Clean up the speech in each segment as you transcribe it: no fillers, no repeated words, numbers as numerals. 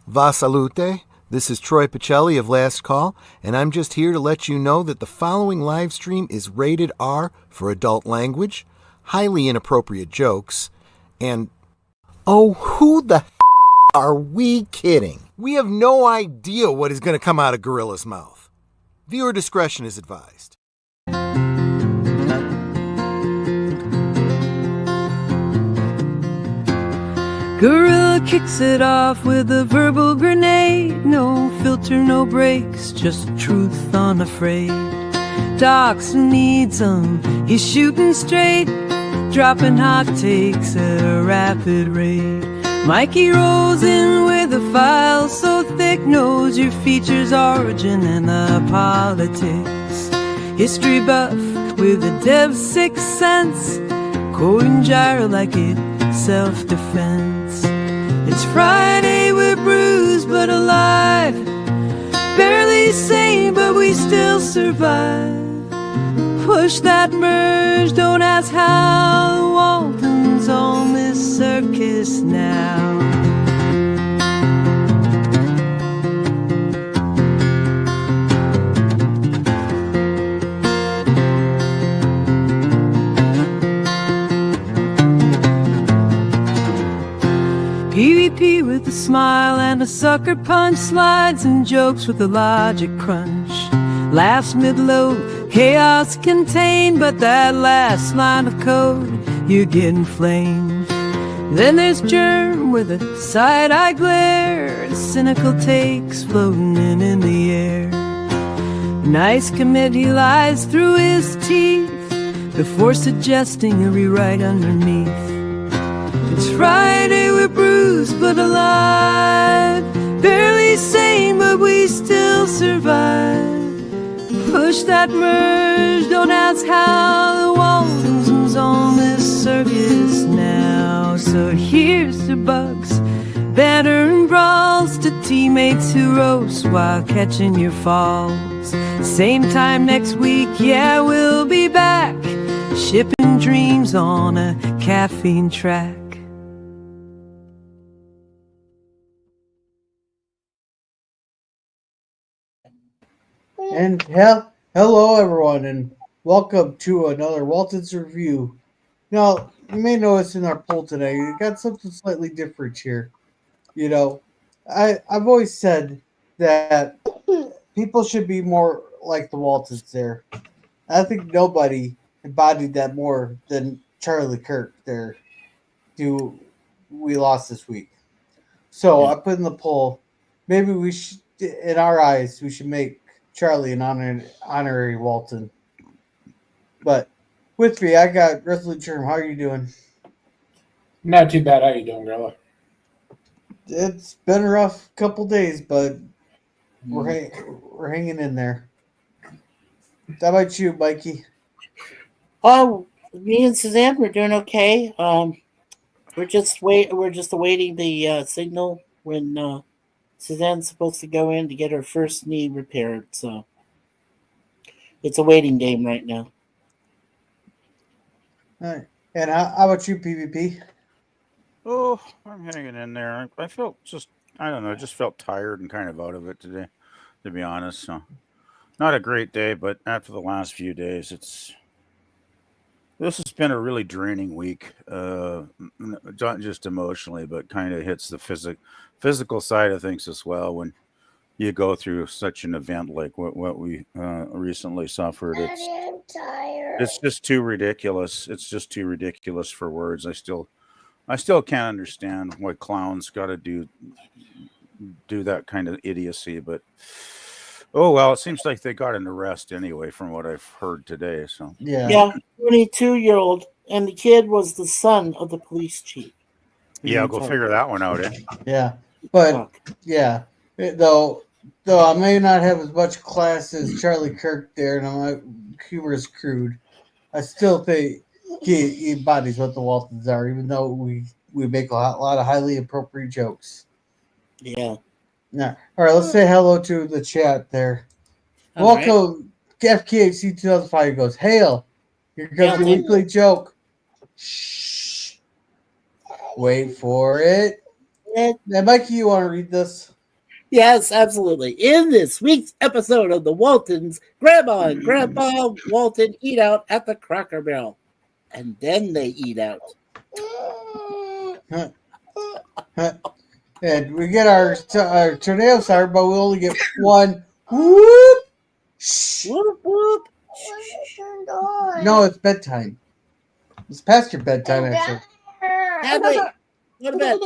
Va salute, this is Troy Pacelli of Last Call, and I'm just here to let you know that the following live stream is rated R for adult language, highly inappropriate jokes, and oh, who the are we kidding? We have no idea what is going to come out of Gorilla's mouth. Viewer discretion is advised. Gorilla kicks it off with a verbal grenade. No filter, no brakes, just truth unafraid. Dachshund needs him, he's shooting straight, dropping hot takes at a rapid rate. Mikey rolls in with a file so thick, knows your features, origin, and the politics. History buff with a dev's sixth sense, quoting gyro like it's self-defense. It's Friday, we're bruised but alive, barely sane but we still survive. Push that merge, don't ask how. The Waltons on this circus now. PvP with a smile and a sucker punch, slides and jokes with a logic crunch. Laughs mid-load, chaos contained, but that last line of code, you're getting flamed. Then there's Germ with a side-eye glare, cynical takes floating in the air. Nice commit, he lies through his teeth before suggesting a rewrite underneath. It's Friday, we're bruised but alive, barely sane but we still survive. Push that merge, don't ask how. The Waltons on this circus now. So here's to bugs, banter and brawls, to teammates who roast while catching your falls. Same time next week, yeah, we'll be back, shipping dreams on a caffeine track. And hello, everyone, and welcome to another Waltons review. Now, you may notice in our poll today, we got something slightly different here. You know, I've always said that people should be more like the Waltons there. I think nobody embodied that more than Charlie Kirk there, who we lost this week. So I put in the poll, maybe we should, in our eyes, we should make Charlie an honorary Walton. But with me, I got Resolute Germ. How are you doing? Not too bad. How you doing, Gorilla? It's been a rough couple days, but we're hanging in there. How about you, Mikey? Oh, me and Suzanne, we're doing okay. We're just awaiting the signal when Suzanne's supposed to go in to get her first knee repaired. So it's a waiting game right now. All right. And how about you, PvP? Oh, I'm hanging in there. I felt just felt tired and kind of out of it today, to be honest. So, not a great day, but after the last few days, this has been a really draining week. Not just emotionally, but kind of hits the physical side of things as well. When you go through such an event like what we recently suffered, it's just too ridiculous. It's just too ridiculous for words. I still can't understand why clowns got to do that kind of idiocy. But oh well, it seems like they got an arrest anyway, from what I've heard today. So yeah, 22-year-old, and the kid was the son of the police chief. Yeah, go figure that one out, eh? Yeah, but yeah, though I may not have as much class as Charlie Kirk there, and my humor is crude, I still think he embodies what the Waltons are, even though we make a lot of highly appropriate jokes. Yeah. Yeah. All right, let's say hello to the chat there. All Welcome, FKHC 2005 goes, hail, here comes your weekly joke. Shh. Wait for it. Now, Mikey, you want to read this? Yes, absolutely. In this week's episode of the Waltons, Grandma and Grandpa Walton eat out at the Cracker Barrel. And then they eat out. And we get our tornado siren, but we only get one. Whoop! Shh. Whoop, whoop. No, it's bedtime. It's past your bedtime, actually. Hadley, go to bed.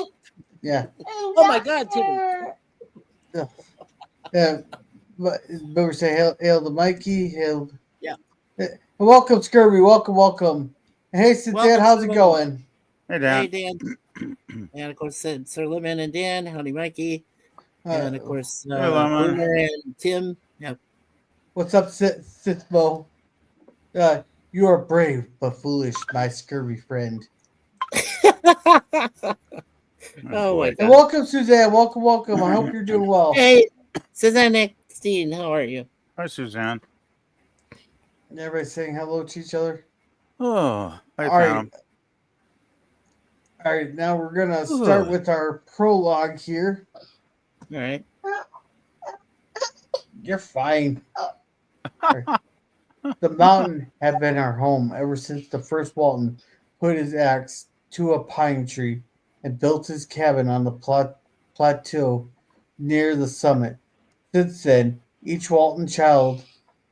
Yeah. Oh my God, Timmy. Yeah. But we say hail to Mikey. Hail. Yeah. Welcome, Scurvy. Welcome. Hey, Cynthia, how's it going? Hey, Dan. Hey, Dan. And of course, Sir Lemon and Dan. Howdy, Mikey. And of course, Lemon. Boomer and Tim. Yep. What's up, Sithbo? You are brave but foolish, my scurvy friend. Oh my And God. welcome, Suzanne. Welcome. I hope you're doing well. Hey, Suzanne Epstein, how are you? Hi, Suzanne. And everybody saying hello to each other. Oh, I All found him. All right, now we're gonna start with our prologue here. All right. You're fine. The mountain had been our home ever since the first Walton put his axe to a pine tree and built his cabin on the plateau near the summit. Since then, each Walton child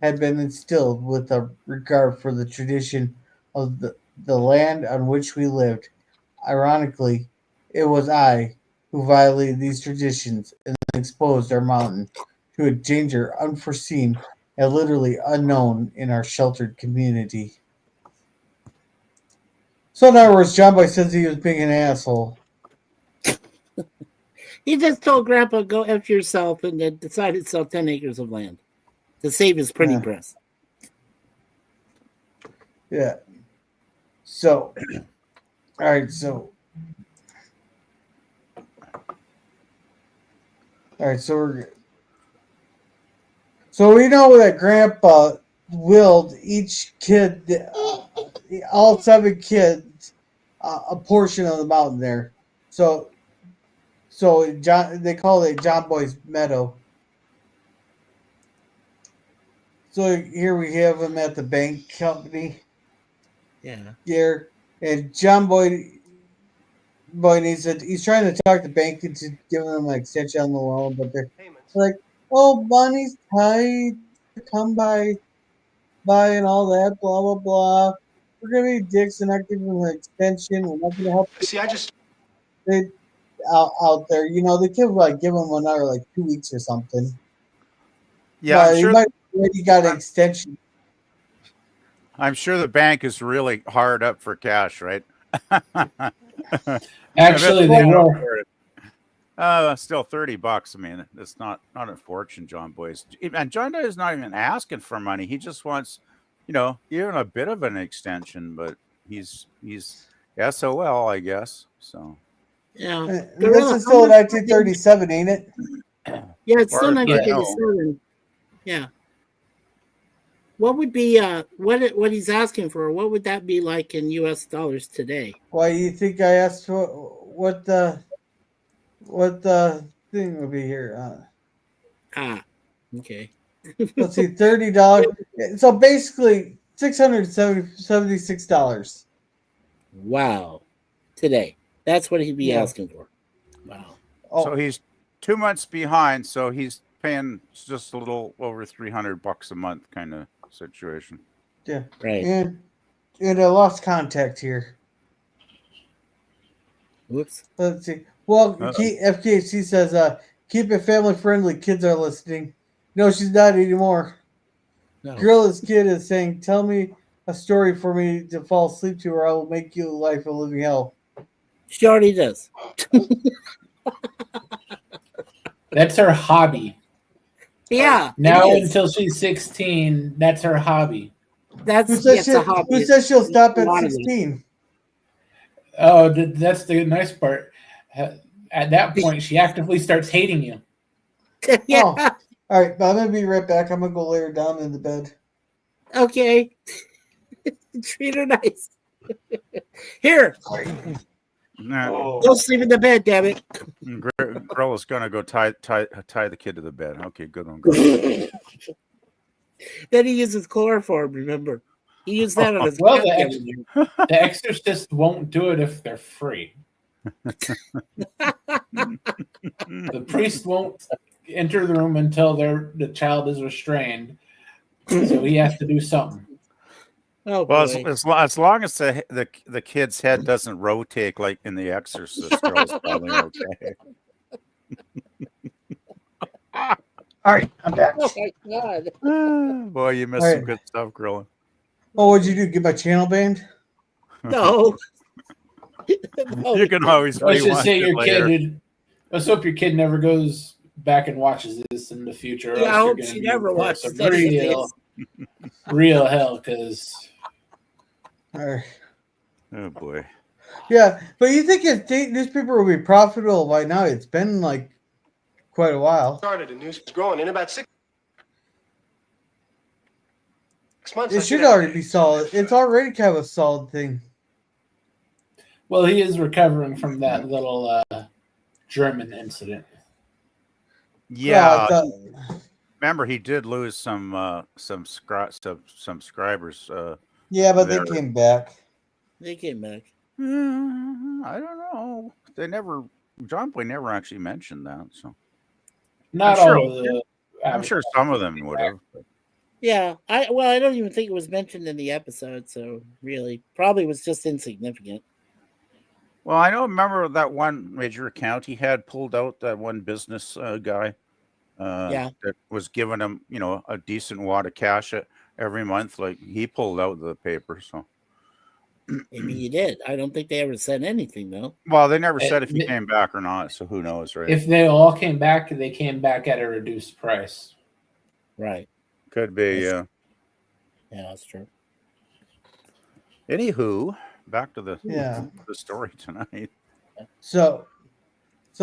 had been instilled with a regard for the tradition of the land on which we lived. Ironically, it was I who violated these traditions and exposed our mountain to a danger unforeseen and literally unknown in our sheltered community. So in other words, John Boy says he was being an asshole. He just told Grandpa, go F yourself, and then decided to sell 10 acres of land to save his printing press. Yeah. So, all right, so we know that Grandpa willed each kid, all 7 kids, a portion of the mountain there. So John, they call it John Boy's meadow. So here we have him at the bank company. Yeah. Here, and John Boy he's trying to talk the bank into giving them an extension on the loan, but they're like, "Oh, money's tight. Come by, and all that. Blah blah blah. We're gonna be dicks and not give them an extension. We're not gonna help." See, I just They out there, they could give them another 2 weeks or something. Yeah, but I'm he sure. might already got an extension. I'm sure the bank is really hard up for cash, right? Actually, they were. Still $30. I mean, it's not a fortune, John Boy's. And John Boy is not even asking for money. He just wants, even a bit of an extension. But he's SOL, I guess. So Yeah. This is still 1937, ain't it? Yeah, it's still Far as I 1987. Yeah. What would be what he's asking for? What would that be like in U.S. dollars today? Why you think I asked what the thing would be here? Okay. Let's see, $30. So basically, $676. Wow. Today, that's what he'd be asking for. Wow. Oh, So he's 2 months behind. So he's paying just a little over $300 a month, kind of situation. yeah. Right. And I lost contact here. Whoops. Let's see. Well, FKHC says, keep it family friendly. Kids are listening. No, she's not anymore. No. Gorilla's kid is saying, tell me a story for me to fall asleep to, or I will make you life a living hell. She already does. That's her hobby. Yeah. Now it is. until she's 16, that's her hobby. Who says she'll stop at 16? Oh, that's the nice part. At that point, she actively starts hating you. Yeah. Oh, all right, but I'm gonna be right back. I'm gonna go lay her down in the bed. Okay. Treat her nice. Here. Nah, Don't sleep in the bed, damn it. Girl is gonna go tie the kid to the bed. Okay, good one, girl. Then he uses chloroform, remember? He used that on his Well, cat the other day. The exorcist won't do it if they're free. The priest won't enter the room until the child is restrained. So he has to do something. Oh, Well, boy. as long as the kid's head doesn't rotate like in The Exorcist, girl's probably okay. All right, I'm back. Oh, my God. Boy, you missed All some right. good stuff, girl. Oh, what'd you do? Get my channel banned? No. No, You can always Let's just rewind say it your later. kid. Let's hope your kid never goes back and watches this in the future. Yeah, I else hope you're gonna she be never in for watches some any of real hell. Because All right. Oh boy. Yeah, but you think if newspaper will be profitable by now? It's been like quite a while. Started and news is growing in about 6 months. It should already be solid. It's already kind of a solid thing. well, he is recovering from that little German incident. Yeah. Well, Remember, he did lose some subscribers. yeah, but There. they came back. They came back. I don't know. John Boy never actually mentioned that. So Not I'm sure- all of the. I'm sure some of them would have. Yeah, I don't even think it was mentioned in the episode, so really, probably was just insignificant. Well, I know. Remember that one major account he had pulled out, that one business guy. Yeah. That was giving him, a decent wad of cash every month. Like, he pulled out the paper. So, Maybe he did. I don't think they ever said anything though. well, they never said if he came back or not. So who knows, right? If they all came back, they came back at a reduced price. Right. Could be. Yeah, that's true. Anywho, back to the story tonight. So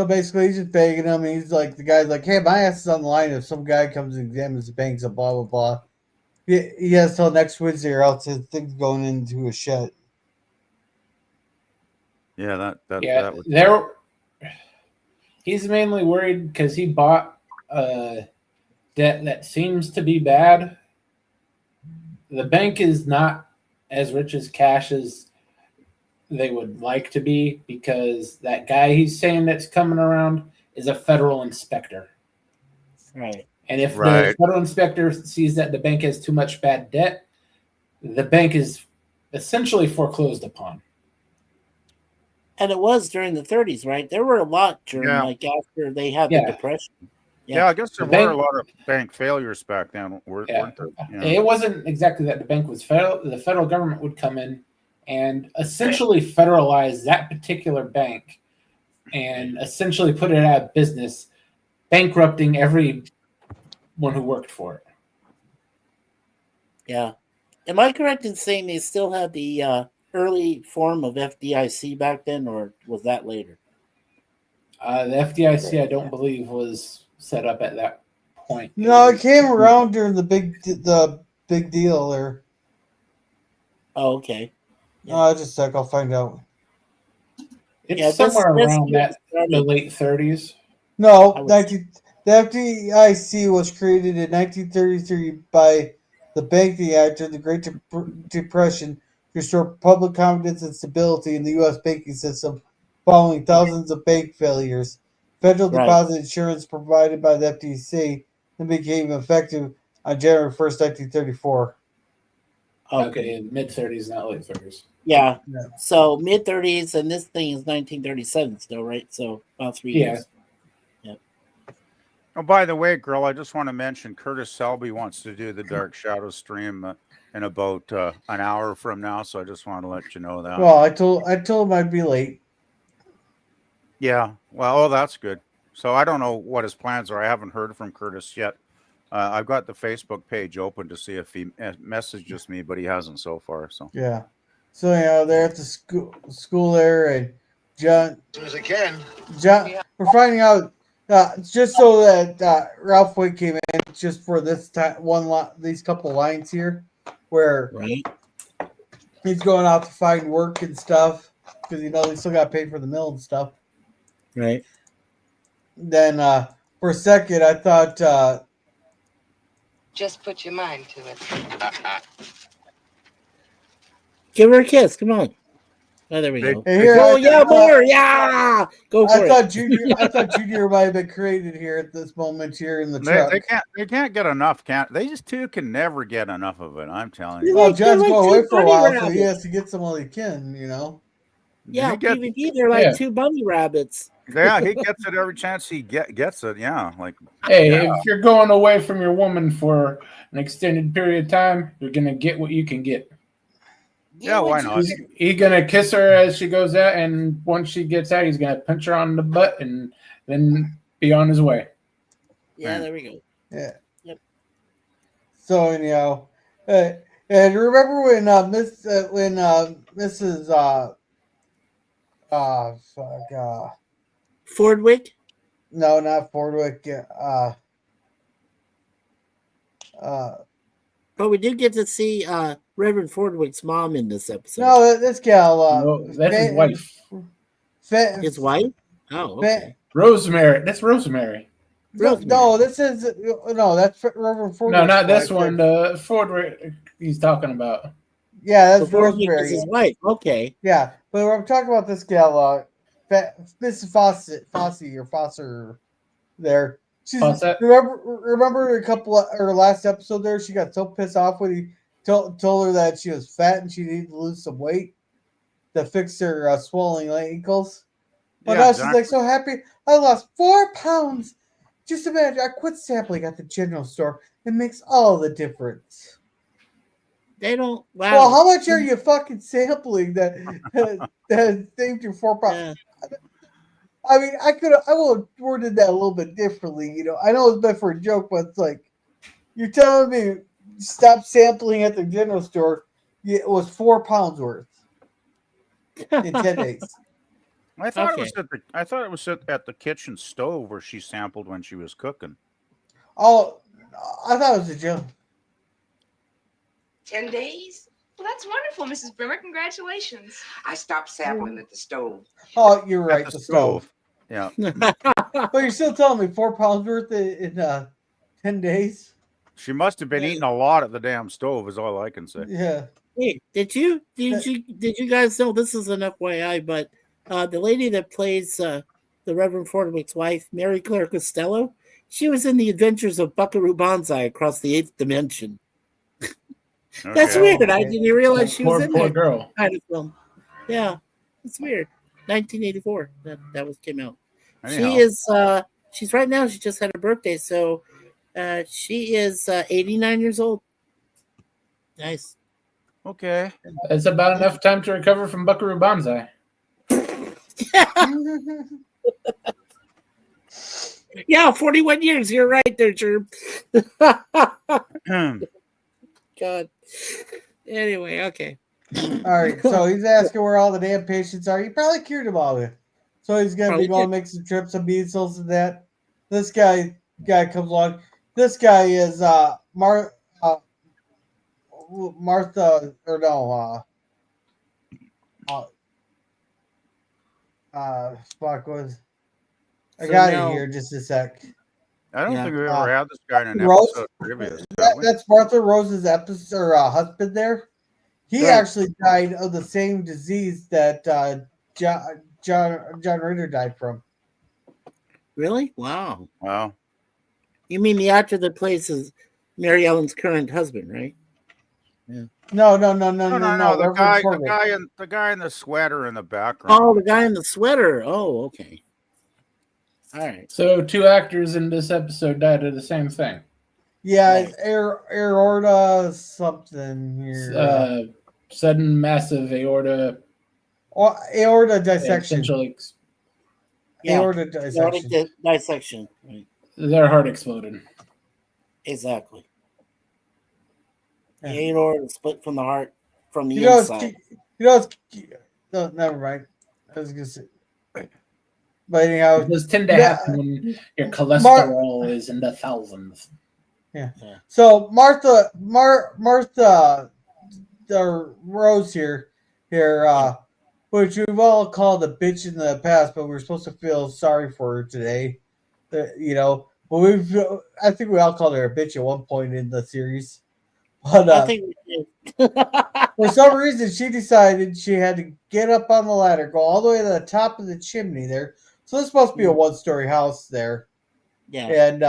basically, he's just begging him. And he's like, the guy's like, "Hey, my ass is on the line. If some guy comes and examines the banks and blah blah blah, he has till next Wednesday, or else his thing's going into a shed." Yeah, that would. He's mainly worried because he bought debt that seems to be bad. The bank is not as rich as cash as they would like to be, because that guy he's saying that's coming around is a federal inspector. Right. And if the federal inspector sees that the bank has too much bad debt, the bank is essentially foreclosed upon. And it was during the 30s, right? There were a lot during, like, after they had the Depression. Yeah, I guess there were a lot of bank failures back then, weren't there? Yeah. It wasn't exactly that the bank was federal. The federal government would come in and essentially federalize that particular bank and essentially put it out of business, bankrupting everyone who worked for it. Yeah. Am I correct in saying they still had the early form of FDIC back then, or was that later? The FDIC, I don't believe, was set up at that point. No, it came around during the big deal there. Oh, okay. Just a sec, I'll find out. It's somewhere around the late 30s. No, the FDIC was created in 1933 by the Banking Act of the Great Depression to restore public confidence and stability in the U.S. banking system following thousands of bank failures. Federal deposit insurance provided by the FDIC then became effective on January 1st, 1934. Okay, mid-30s, not late 30s. Yeah. So mid-30s, and this thing is 1937 still, right? So about 3 years. Yeah. Oh, by the way, girl, I just want to mention Curtis Selby wants to do the Dark Shadow stream in about an hour from now, so I just want to let you know that. Well, I told him I'd be late. Yeah. Well, that's good. So I don't know what his plans are. I haven't heard from Curtis yet. I've got the Facebook page open to see if he messages me, but he hasn't so far. So yeah. So they're at the school there, and John. As soon as I can. John, we're finding out just so that Ralph Wick came in just for this these couple lines here, where he's going out to find work and stuff, because they still got to pay for the mill and stuff. Right. Then for a second, I thought. Just put your mind to it. Give her a kiss. Come on. Oh, there we go. Hey, here, Oh, yeah, more. Yeah. Go for it. I thought Junior might have been created here at this moment here in the truck. They can't get enough. They just two can never get enough of it. I'm telling you. Well, John's like going away two for a bunny while, so he rabbits. has to get some while he can. Yeah, He gets- PvP, they're like two bunny rabbits. Yeah, he gets it every chance he gets it. Yeah, like Hey, if you're going away from your woman for an extended period of time, you're gonna get what you can get. yeah, why not? He's gonna kiss her as she goes out, and once she gets out, he's gonna punch her on the butt and then be on his way. Yeah, there we go. Yeah. Yep. So anyhow, and remember when Mrs. Fordwick? No, not Fordwick. But we did get to see Reverend Fordwick's mom in this episode. No, this gal. No, that's his wife. His wife? Oh, okay. Rosemary. That's Rosemary. No, this is that's Reverend Fordwick. No, not this one. The Ford he's talking about. Yeah, that's So Fordwick Rosemary. is his wife. Okay. Yeah, but I'm talking about this gal, Mrs. Foster there. She's remember her last episode there. She got so pissed off when he told her that she was fat and she needed to lose some weight to fix her swelling ankles. But now she's like so happy. I lost 4 pounds. Just imagine, I quit sampling at the general store. It makes all the difference. They don't. Wow. Well, how much are you fucking sampling that saved you 4 pounds? Yeah. I mean, I would have worded that a little bit differently. I know it's meant for a joke, but it's like you're telling me stop sampling at the general store. It was 4 pounds worth in 10 days. I thought it was at the kitchen stove where she sampled when she was cooking. Oh, I thought it was a joke. 10 days? Well, that's wonderful, Mrs. Brimmer. Congratulations. I stopped sampling at the stove. Oh, you're right. At the stove. Yeah. But you're still telling me 4 pounds worth in 10 days? She must have been eating a lot at the damn stove, is all I can say. Yeah. Hey, did you guys know, this is an FYI, but the lady that plays the Reverend Fordwick's wife, Mary Claire Costello, she was in the Adventures of Buckaroo Banzai Across the Eighth Dimension. Okay. That's weird. I didn't realize she was in that girl kind of film. Yeah, it's weird. 1984 that came out. Anyhow. She is she's right now. She just had her birthday, so she is 89 years old. Nice. Okay, it's about enough time to recover from Buckaroo Banzai. Yeah, 41 years. You're right there, Gerb. God. Anyway, okay. All right, so he's asking where all the damn patients are. He probably cured them all. So he's going to be going to make some trips of measles and that. This guy comes along. This guy is Martha, or no, Spock was. I got it here just a sec. I don't think we ever had this guy in an Rose, episode previous. That's Martha Rose's husband there. He actually died of the same disease that John Ritter died from. Really? Wow. Wow. You mean the actor that plays Mary Ellen's current husband, right? Yeah. No. The guy in the sweater in the background. Oh, the guy in the sweater. Oh, okay. All right. So 2 actors in this episode died of the same thing. Yeah, it's aorta something here. Sudden massive aorta. Aorta dissection. Aorta dissection. Right. Their heart exploded. Exactly. The aorta split from the heart from the inside. No, never mind. I was gonna say. But anyhow, it does tend to happen when your cholesterol is in the thousands. Yeah. So Martha, the Rose here, which we've all called a bitch in the past, but we're supposed to feel sorry for her today. But I think we all called her a bitch at one point in the series. But I think we did. for some reason, she decided she had to get up on the ladder, go all the way to the top of the chimney there. So this must be a one-story house there, Yeah. and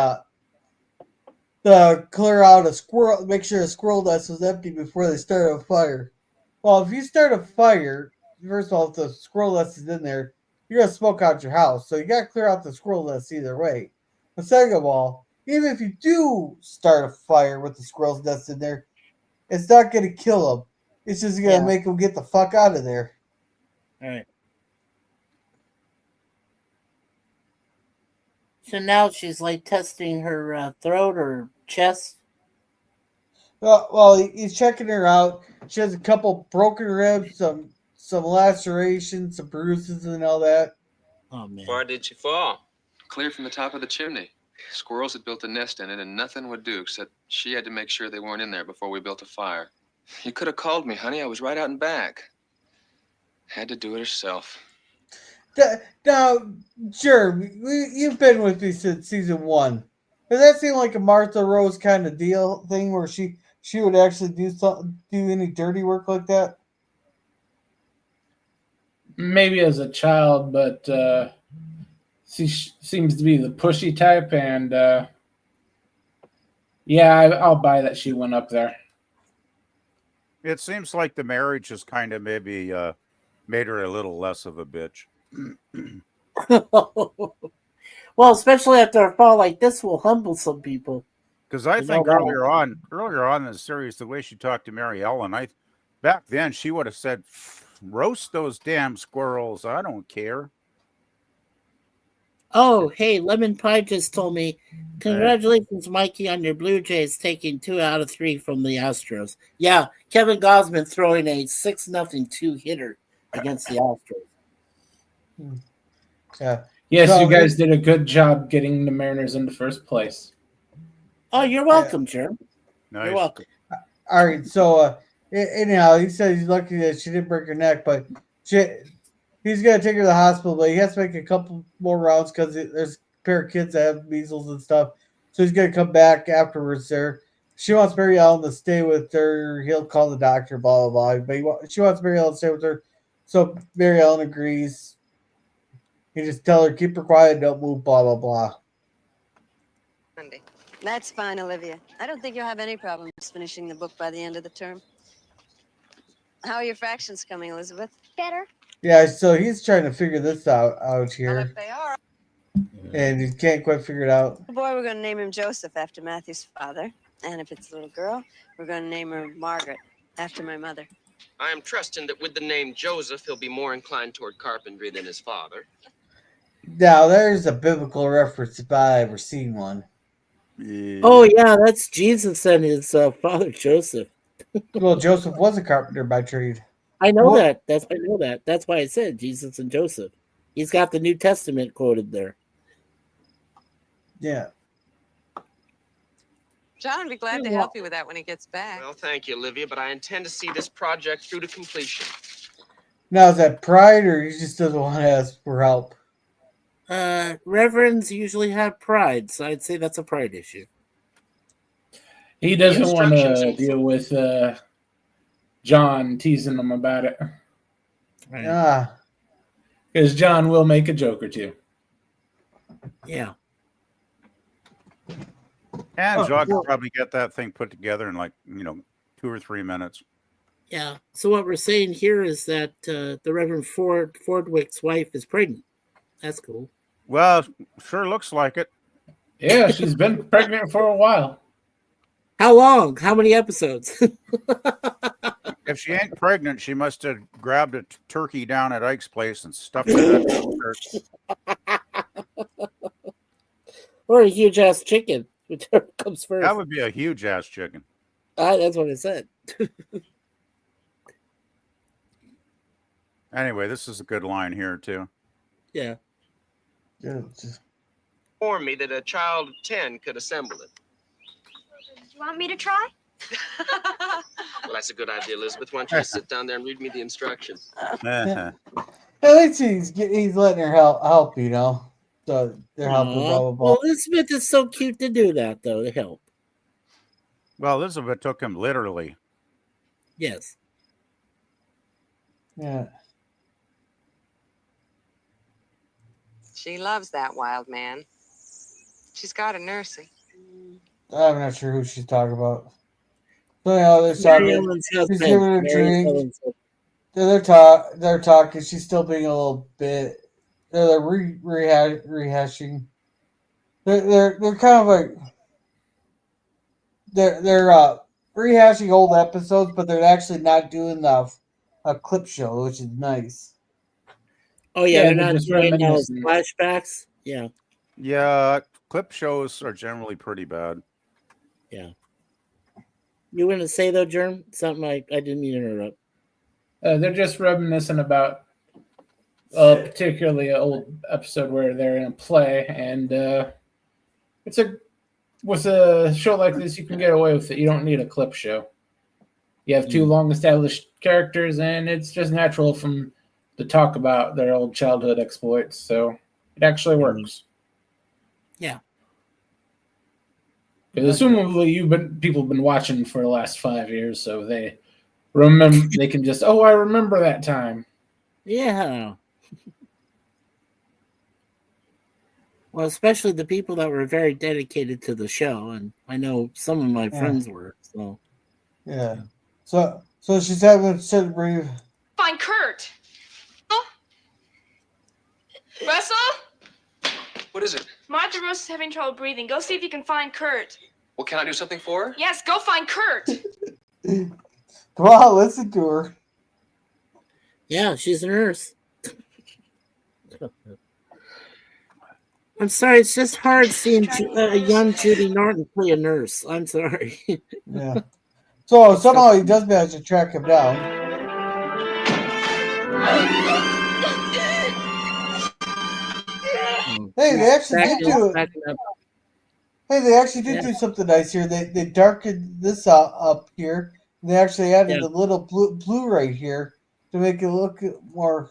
to clear out a squirrel, make sure the squirrel nest was empty before they started a fire. Well, if you start a fire, first of all, if the squirrel nest is in there, you're gonna smoke out your house. So you gotta clear out the squirrel nest either way. But second of all, even if you do start a fire with the squirrel's nest in there, it's not gonna kill them. It's just gonna make them get the fuck out of there. All right. So now she's like testing her throat or chest. Well, he's checking her out. She has a couple broken ribs, some lacerations, some bruises, and all that. Oh man. Where did she fall? Clear from the top of the chimney. Squirrels had built a nest in it, and nothing would do except she had to make sure they weren't in there before we built a fire. You could have called me, honey. I was right out in back. Had to do it herself. Now, sure, you've been with me since season 1. Does that seem like a Martha Rose kind of deal thing where she would actually do any dirty work like that? Maybe as a child, but she seems to be the pushy type, and I'll buy that she went up there. It seems like the marriage has kind of maybe made her a little less of a bitch. Well, especially after a fall like this will humble some people. Because I think earlier on in the series, the way she talked to Mary Ellen, back then she would have said, "Roast those damn squirrels. I don't care." Oh, hey, Lemon Pie just told me, congratulations, Mikey, on your Blue Jays taking 2 out of 3 from the Astros. Yeah, Kevin Gausman throwing a 6-0 2-hitter against the Astros. Yeah. Yes, so you guys did a good job getting the Mariners into first place. Oh, you're welcome, Jerm. Nice. You're welcome. All right, so anyhow, he said he's lucky that she didn't break her neck, but he's gonna take her to the hospital, but he has to make a couple more rounds because there's a pair of kids that have measles and stuff. So he's gonna come back afterwards there. She wants Mary Ellen to stay with her. He'll call the doctor, blah blah blah. But she wants Mary Ellen to stay with her, so Mary Ellen agrees. You just tell her, keep her quiet, don't move, blah, blah, blah. Monday. That's fine, Olivia. I don't think you'll have any problems finishing the book by the end of the term. How are your fractions coming, Elizabeth? Better. Yeah, so he's trying to figure this out here. Well, if they are. And he can't quite figure it out. Boy, we're going to name him Joseph after Matthew's father. And if it's a little girl, we're going to name her Margaret after my mother. I am trusting that with the name Joseph, he'll be more inclined toward carpentry than his father. Now, there's a biblical reference if I ever seen one. Yeah. Oh, yeah, that's Jesus and his father, Joseph. Well, Joseph was a carpenter by trade. I know that. I know that. That's why I said Jesus and Joseph. He's got the New Testament quoted there. Yeah. John would be glad to help you with that when he gets back. Well, thank you, Olivia, but I intend to see this project through to completion. Now, is that pride or he just doesn't want to ask for help? Reverends usually have pride, so I'd say that's a pride issue. He doesn't want to deal with John teasing him about it. Right. Because John will make a joke or two. Yeah. And John could probably get that thing put together in 2 or 3 minutes. Yeah. So what we're saying here is that the Reverend Fordwick's wife is pregnant. That's cool. Well, sure looks like it. Yeah, she's been pregnant for a while. How long? How many episodes? If she ain't pregnant, she must have grabbed a turkey down at Ike's place and stuffed it in her. Or a huge ass chicken, whichever comes first. That would be a huge ass chicken. That's what I said. Anyway, this is a good line here, too. Yeah. Inform me that a child of 10 could assemble it. Do you want me to try? Well, that's a good idea, Elizabeth. Why don't you just sit down there and read me the instructions? At least he's letting her help, you know. So they're helping, blah, blah, blah. Well, Elizabeth is so cute to do that, though, to help. Well, Elizabeth took him literally. Yes. Yeah. She loves that wild man. She's got a nursing. I'm not sure who she's talking about. So, you know, they're Mary talking. Ellen's She's husband. giving her a Mary drink. Ellen's husband. They're talking. She's still being a little bit. They're rehashing. They're kind of like they're rehashing old episodes, but they're actually not doing a clip show, which is nice. Oh, yeah, they're not just doing those reminiscing. flashbacks. Yeah. Yeah, clip shows are generally pretty bad. Yeah. You want to say, though, Germ? Something I didn't mean to interrupt. They're just reminiscent about a particularly old episode where they're in a play, and with a show like this, you can get away with it. You don't need a clip show. You have two long established characters, and it's just natural for them to talk about their old childhood exploits. So it actually works. Yeah. Because assumably people have been watching for the last 5 years, so they can just, I remember that time. Yeah. Well, especially the people that were very dedicated to the show, and I know some of my friends were. So. Yeah. So she's having to breathe. Find Kurt. Oh. Russell? What is it? Martha Rose is having trouble breathing. Go see if you can find Kurt. Well, can I do something for her? Yes, go find Kurt. Come on, listen to her. Yeah, she's a nurse. I'm sorry, it's just hard seeing a young Judy Norton play a nurse. I'm sorry. Yeah. So somehow he does manage to track him down. Hey, they actually did do it. Hey, they actually did do something nice here. They darkened this up here. They actually added a little blue right here to make it look more.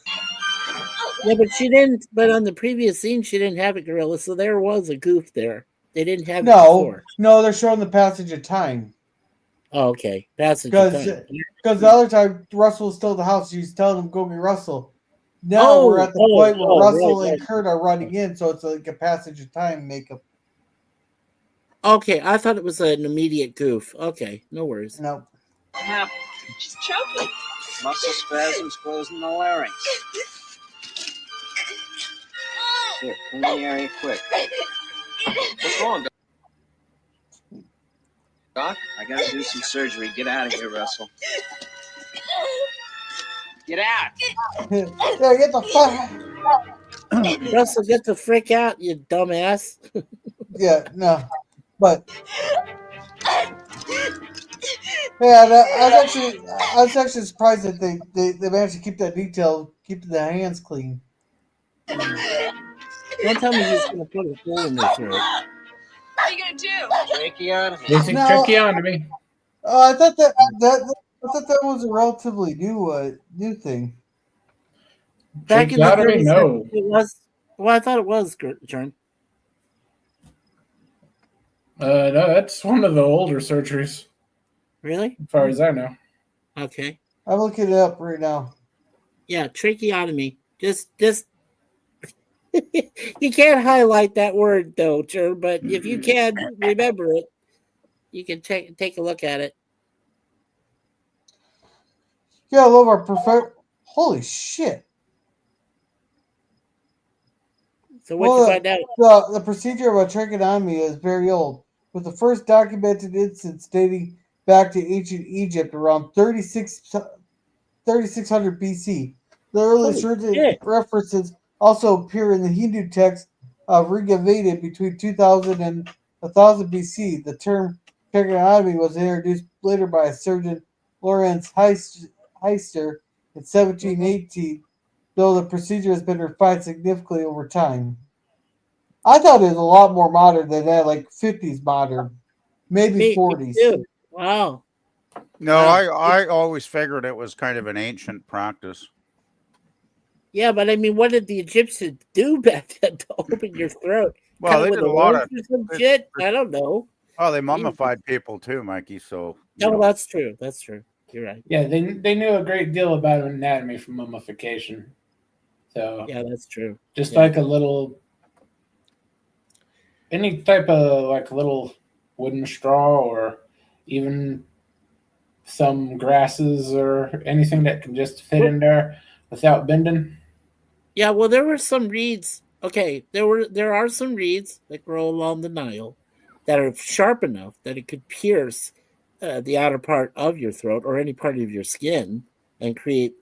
Yeah, but she didn't. But on the previous scene, she didn't have it, Gorilla. So there was a goof there. They didn't have it before. No, they're showing the passage of time. Oh, okay, passage of time. Because the other time Russell was still at the house, she's telling him go get Russell. Now we're at the point where Russell and Kurt are running in, so it's like a passage of time makeup. Okay, I thought it was an immediate goof. Okay, no worries. No. What happened? She's choking. Muscle spasms closing the larynx. Here, clean the area quick. What's wrong, Doc? I gotta do some surgery. Get out of here, Russell. Get out! Yeah, get the fuck. Russell, get the frick out, you dumbass. Yeah, no, but yeah, I was actually surprised that they managed to keep that detail, keep the hands clean. Don't tell me he's gonna put a hole in their throat. What are you gonna do? Tracheotomy. Basic tracheotomy. I thought that was a relatively new thing. Back in the Tracheotomy? 30s, No. it was. Well, I thought it was, John. No, that's one of the older surgeries, Really? as far as I know. Okay. I'm looking it up right now. Yeah, tracheotomy. Just you can't highlight that word though, John. But if you can remember it, you can take a look at it. Yeah, I love our Holy shit! So what you find out? The procedure of a tracheotomy is very old, with the first documented instance dating back to ancient Egypt around 3600 BC. The earliest written references also appear in the Hindu text of Rig Veda between 2000 and 1000 BC. The term tracheotomy was introduced later by a surgeon, Lorenz Heister, in 1718, though the procedure has been refined significantly over time. I thought it was a lot more modern than that, like 50s modern, maybe 40s. Too. Wow. No, Wow. I always figured it was kind of an ancient practice. Yeah, but I mean, what did the Egyptians do back then to open your throat? Well, Cut it they with did a a lot rope of. or some They, shit? I don't know. oh, they Jesus. mummified people too, Mikey. So No, that's true. That's true. You're right. Yeah, they knew a great deal about anatomy from mummification. So Yeah, that's true. just Yeah. like a little, any type of like little wooden straw or even some grasses or anything that can just fit in there without bending. Yeah, well, there were some reeds. Okay, there are some reeds that grow along the Nile that are sharp enough that it could pierce the outer part of your throat or any part of your skin and create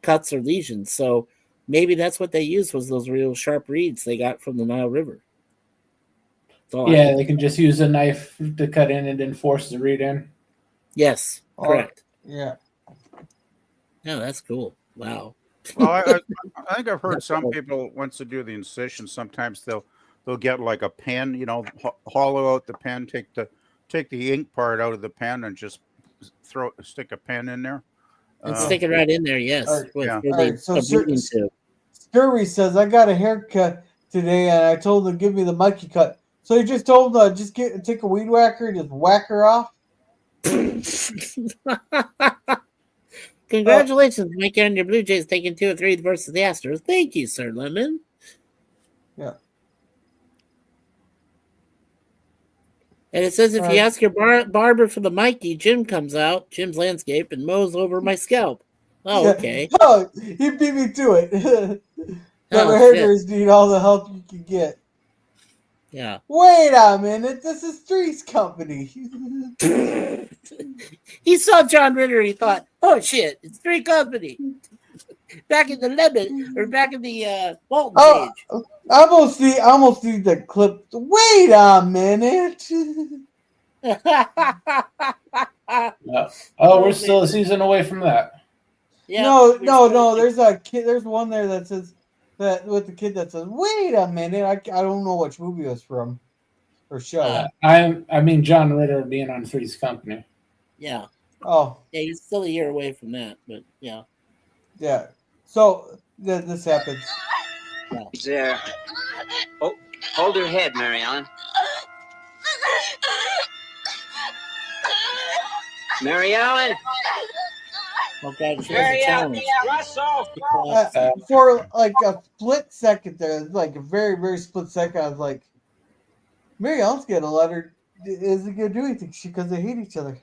cuts or lesions. So maybe that's what they used was those real sharp reeds they got from the Nile River. Yeah, they can just use a knife to cut in and then force the reed in. Yes, correct. Yeah. No, that's cool. Wow. Well, I think I've heard some people once they do the incision, sometimes they'll get like a pen, hollow out the pen, take the ink part out of the pen, and just stick a pen in there. And stick it right in there, yes. All right. Where All they right, so are bleeding to. Scurry says, I got a haircut today, and I told him to give me the monkey cut. So you just told him to take a weed whacker and just whack her off? Congratulations, Mike, on your Blue Jays taking 2 or 3 versus the Astros. Thank you, Sir Lemon. Yeah. And it says if you ask your barber for the Mikey, Jim comes out, Jim's landscape, and mows over my scalp. Oh, okay. Oh, he beat me to it. Oh, The hairdressers need all the help you can get. Yeah. Wait a minute, this is Three's Company. He saw John Ritter. He thought, "Oh shit, it's Three Company." Back in the Lemon or back in the Waltons age. I almost see the clip. Wait a minute. Oh, we're still a season away from that. Yeah. No. There's a kid. There's one there that says that with the kid that says, "Wait a minute." I don't know which movie it was from or show. I mean John Ritter being on Three's Company. Yeah. Oh. Yeah, he's still a year away from that, but yeah. Yeah. So this happens. Yeah. There. Oh, hold her head, Mary Ellen. Mary Ellen. Oh God, she has a challenge. For like a split second there, like a very, very split second, I was like, Mary Ellen's gonna let her. Isn't gonna do anything because they hate each other.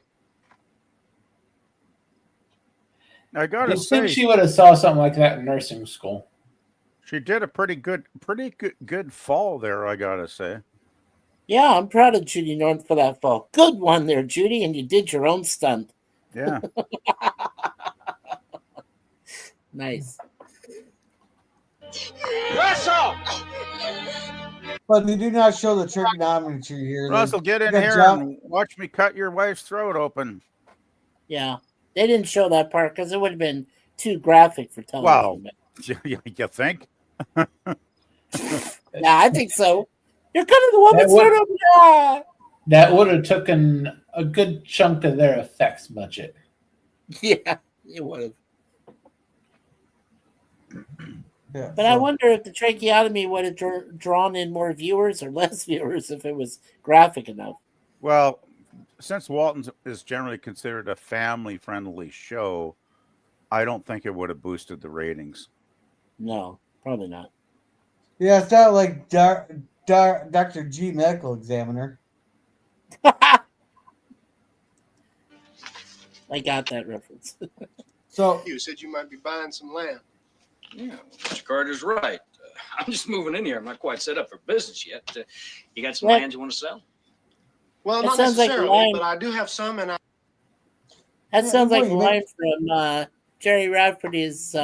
I gotta say, think she would have saw something like that in nursing school. She did a pretty good fall there. I gotta say. Yeah, I'm proud of Judy North for that fall. Good one there, Judy, and you did your own stunt. Yeah. Nice. Russell! But they do not show the trigonometry here. Russell, get in here and watch me cut your wife's throat open. Yeah, they didn't show that part because it would have been too graphic for television. Well, you think? Yeah, I think so. You're cutting the woman's throat open. Yeah. That would have taken a good chunk of their effects budget. Yeah, it would have. Yeah, but I wonder if the tracheotomy would have drawn in more viewers or less viewers if it was graphic enough. Well, since Waltons is generally considered a family-friendly show, I don't think it would have boosted the ratings. No, probably not. Yeah, it's not like Dr. G Medical Examiner. I got that reference. So you said you might be buying some land. Yeah, Mr. Carter's right. I'm just moving in here. I'm not quite set up for business yet. You got some land you want to sell? Well, That not sounds like a necessarily, line. but I do have some, and That sounds like a line from Jerry Rafferty's,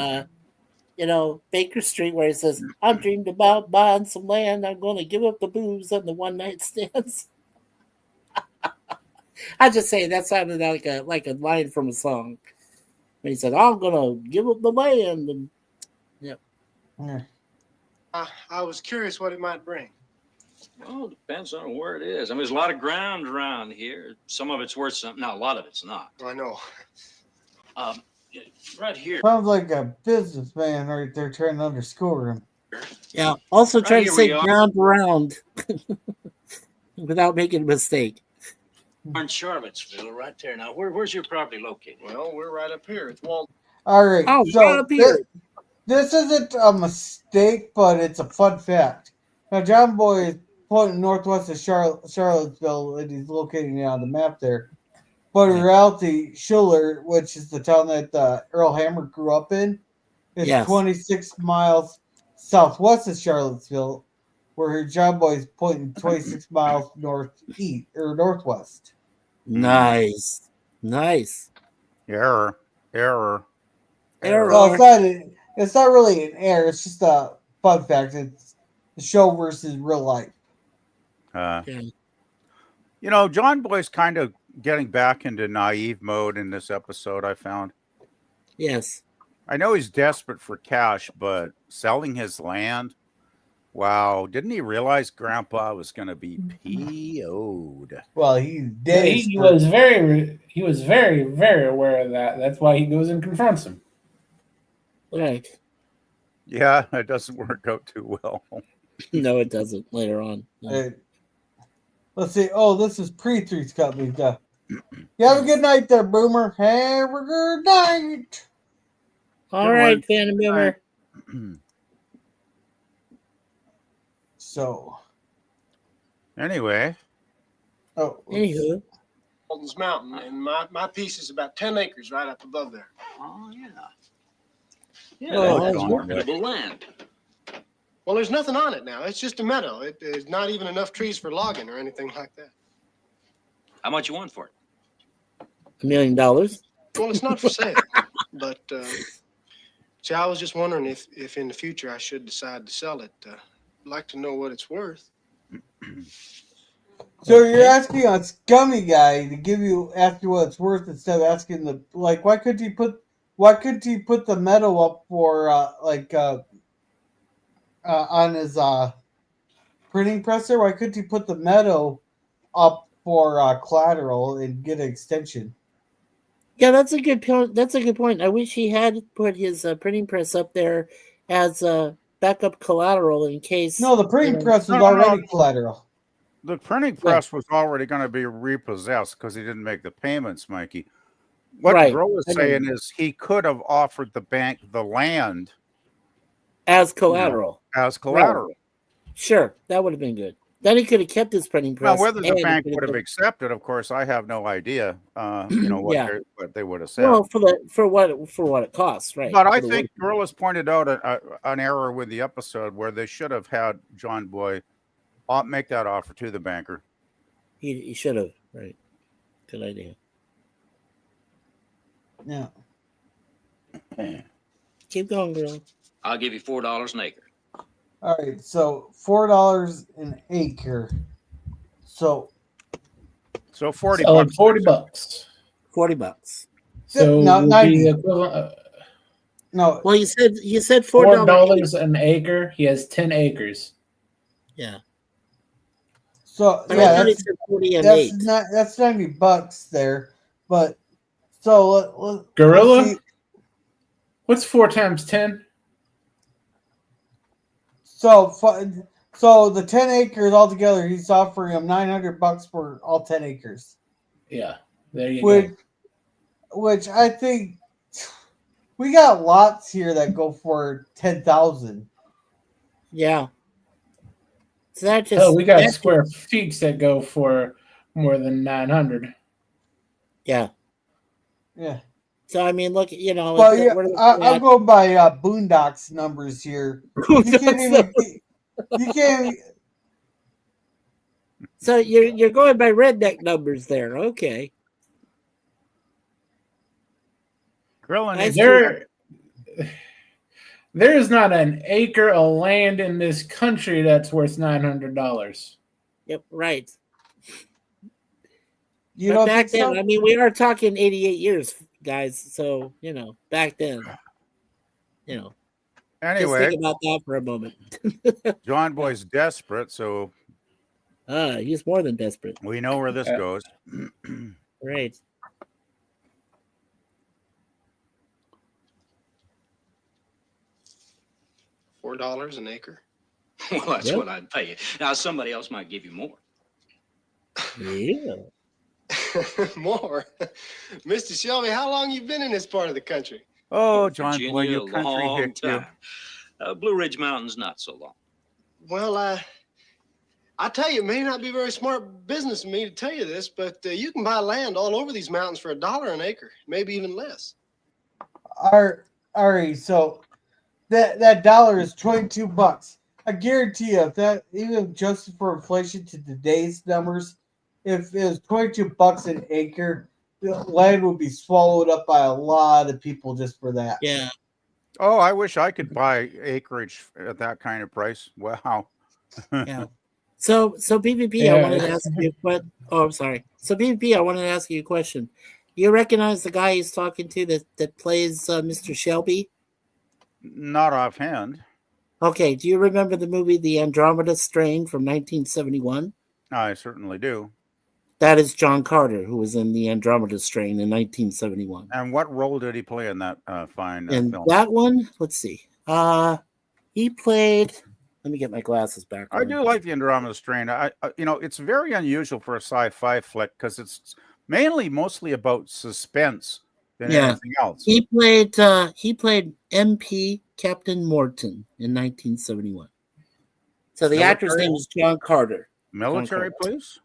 Baker Street, where he says, "I'm dreamed about buying some land. I'm going to give up the booze and the one night stands." I just say that sounded like a line from a song. When he said, "I'm going to give up the land," and I was curious what it might bring. Well, it depends on where it is. I mean, there's a lot of ground around here. Some of it's worth something. Now, a lot of it's not. I know. Um, right here. Sounds like a businessman right there trying to underscore him. Yeah. Also Right try to here say we are. ground around without making a mistake. We're in Charlottesville, right there. Now, where's your property located? Well, we're right up here. It's Waltons. All right, Oh, so right up here. this isn't a mistake, but it's a fun fact. Now, John Boy is pointing northwest of Charlottesville, and he's locating it on the map there. But in reality, Schiller, which is the town that Earl Hammer grew up in, is Yes. 26 miles southwest of Charlottesville, where John Boy is pointing 26 miles northeast or northwest. Nice. Nice. Error. Error. Well, it's not really an error. It's just a fun fact. It's the show versus real life. Yeah. You know, John Boy's kind of getting back into naive mode in this episode, I found. Yes. I know he's desperate for cash, but selling his land, wow, didn't he realize Grandpa was going to be PO'd? Well, he's Yeah, dead. he was very, very aware of that. That's why he goes and confronts him. Right. Yeah, it doesn't work out too well. No, it doesn't later on. No. Let's see. Oh, this is Pre-Three's company. You have a good night there, Boomer. Have a good night. All right, Phantom Boomer. So, anyway. Oh, anywho. Waltons Mountain, and my piece is about 10 acres right up above there. Oh, yeah. Yeah, that's marketable land. Well, there's nothing on it now. It's just a meadow. There's not even enough trees for logging or anything like that. How much you want for it? $1 million. Well, it's not for sale. But, see, I was just wondering if in the future I should decide to sell it. I'd like to know what it's worth. So you're asking a scummy guy to ask you what it's worth instead of asking why couldn't he put the meadow up for on his printing presser? Why couldn't he put the meadow up for collateral and get an extension? Yeah, that's a good point. That's a good point. I wish he had put his printing press up there as a backup collateral in case. No, the printing press was already collateral. The printing press was already going to be repossessed because he didn't make the payments, Mikey. What Grow is saying is he could have offered the bank the land as collateral. As collateral. Right. Sure, that would have been good. Then he could have kept his printing press. Now, whether the bank would have accepted, of course, I have no idea. What they would have said. Well, for what it costs, right? But I think Gorilla's pointed out an error with the episode where they should have had John Boy make that offer to the banker. He should have, right? Good idea. Yeah. Keep going, girl. I'll give you $4 an acre. All right, so $4 an acre. So 40 So bucks. $40. $40. So no, would 90. be the equivalent. No. Well, you said $4 an acre. He has 10 acres. Yeah. So yeah, that's $90 there. But so Gorilla. let's see. What's 4 times 10? So the 10 acres altogether, he's offering him $900 for all 10 acres. Yeah, there you go. Which I think we got lots here that go for 10,000. Yeah. So that just we got square feet that go for more than 900. Yeah. Yeah. So I mean, look, Well, yeah, I'm going by Boondocks numbers here. You can't. So you're going by redneck numbers there, okay? There is not an acre of land in this country that's worth $900. Yep, right. You know, back then, I mean, we are talking 88 years, guys. So back then, Anyway, just think about that for a moment. John Boy's desperate, so He's more than desperate. We know where this goes. Right. $4 an acre. Well, that's Yep. what I'd pay you. Now, somebody else might give you more. Yeah. More. Mr. Shelby, how long you been in this part of the country? Oh, John, boy, Virginia, you a country long hick, you. time. Blue Ridge Mountains, not so long. Well, I tell you, it may not be very smart business of me to tell you this, but you can buy land all over these mountains for $1 an acre, maybe even less. All right, so that dollar is $22. I guarantee you, if that even adjusted for inflation to today's numbers, if it was $22 an acre, the land would be swallowed up by a lot of people just for that. Yeah. Oh, I wish I could buy acreage at that kind of price. Wow. Yeah. So BBP, I wanted to ask you what. Oh, I'm sorry. So BBP, I wanted to ask you a question. You recognize the guy he's talking to that plays Mr. Shelby? Not offhand. Okay. Do you remember the movie The Andromeda Strain from 1971? I certainly do. That is John Carter, who was in The Andromeda Strain in 1971. And what role did he play in that fine And film? that one, let's see. He played. Let me get my glasses back. I do like the Andromeda Strain. I it's very unusual for a sci-fi flick because it's mostly about suspense than anything else. He played MP Captain Morton in 1971. So the actor's name is John Carter. Military police?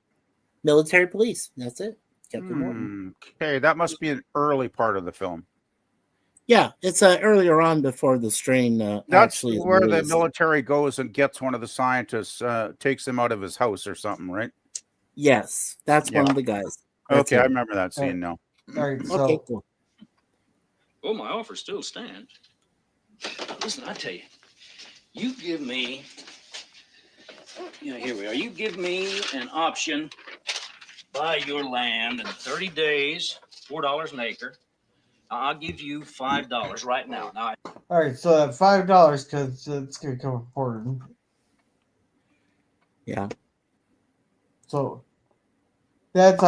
Military police. That's it. Captain Morton. Okay, that must be an early part of the film. Yeah, it's earlier on before the strain. That's where the military goes and gets one of the scientists, takes him out of his house or something, right? Yes, that's one of the guys. Okay, I remember that scene now. All right, so Okay, cool. Well, my offer still stands. Listen, I tell you, you give me, here we are. You give me an option, buy your land in 30 days, $4 an acre. I'll give you $5 right now. all right, so that $5 because it's gonna come important. Yeah. So that's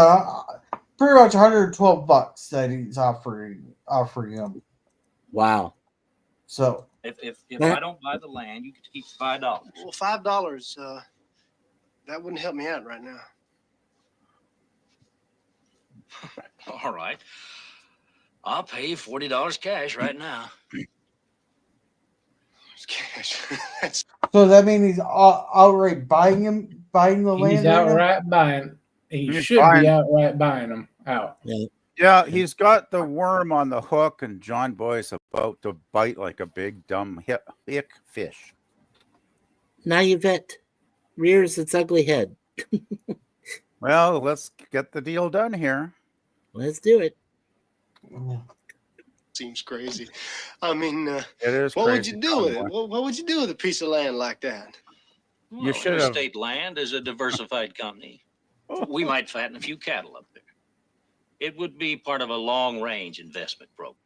pretty much $112 that he's offering him. Wow. So if I don't buy the land, you can keep $5. Well, $5, that wouldn't help me out right now. All right. I'll pay you $40 cash right now. Cash. so that means he's outright buying the land. He's outright buying. He should be outright buying them out. Yeah, he's got the worm on the hook, and John Boy's about to bite like a big, dumb hick fish. Now Yvette rears its ugly head. Well, let's get the deal done here. Let's do it. Seems crazy. I mean, it is. What would you do with it? What would you do with a piece of land like that? Well, Interstate Land is a diversified company. We might fatten a few cattle up there. It would be part of a long-range investment program.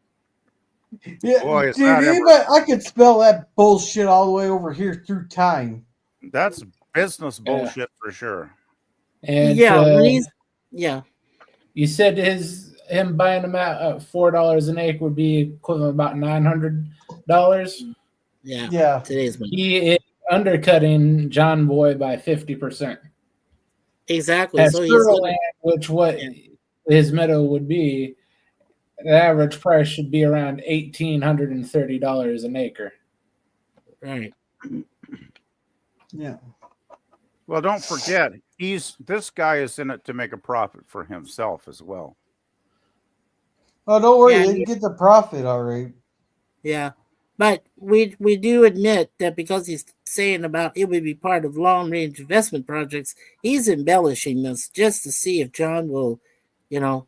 Yeah, Boy, dude, I could spell that bullshit all the way over here through time. That's business bullshit for sure. And you said him buying them out at $4 an acre would be equivalent about $900. Yeah. Today's money. He is undercutting John Boy by 50%. Exactly. At So land, which what his meadow would be, the average price should be around $1,830 an acre. Right. Yeah. Well, don't forget, this guy is in it to make a profit for himself as well. Oh, don't worry, they get the profit, all right. Yeah, but we do admit that because he's saying about it would be part of long-range investment projects, he's embellishing this just to see if John will,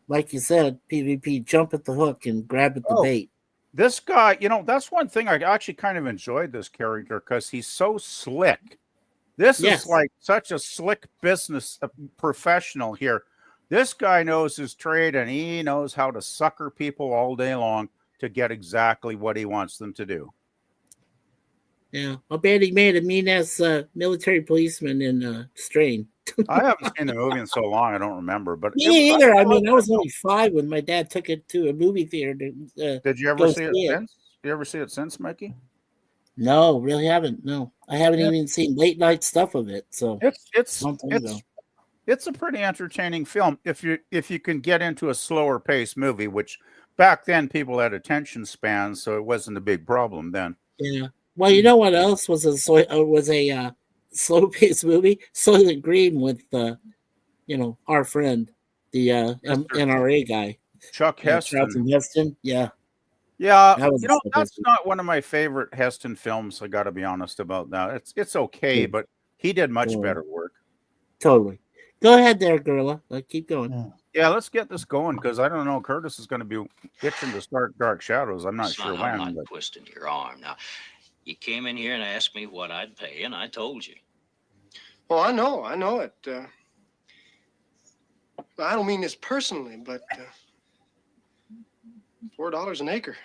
like you said, PvP, jump at the hook and grab at the bait. This guy, that's one thing I actually kind of enjoyed this character because he's so slick. This is like such a slick business professional here. This guy knows his trade and he knows how to sucker people all day long to get exactly what he wants them to do. Yeah, I bet he made a mean-ass military policeman in Strain. I haven't seen the movie in so long, I don't remember. But Me either. I mean, I was only 5 when my dad took it to a movie theater to did you ever go see it see it. since? You ever see it since, Mikey? No, really haven't. No, I haven't Yeah. even seen late night stuff of it. So It's long time ago. it's a pretty entertaining film if you can get into a slower paced movie, which back then people had attention spans, so it wasn't a big problem then. Yeah. Well, you know what else was a slow paced movie? Soylent Green with our friend, the Mr. NRA guy, Chuck Heston. Charlton Heston. Yeah, Yeah, that was that's not one of my favorite Heston films. I got to be honest about that. It's okay, but he did much better work. Totally. Go ahead there, Gorilla. Keep going. Yeah, let's get this going because I don't know. Curtis is going to be itching to start Dark Shadows. I'm not sure Son, when. I'm not twisting your arm. Now, you came in here and asked me what I'd pay, and I told you. Well, I know it. I don't mean this personally, but $4 an acre.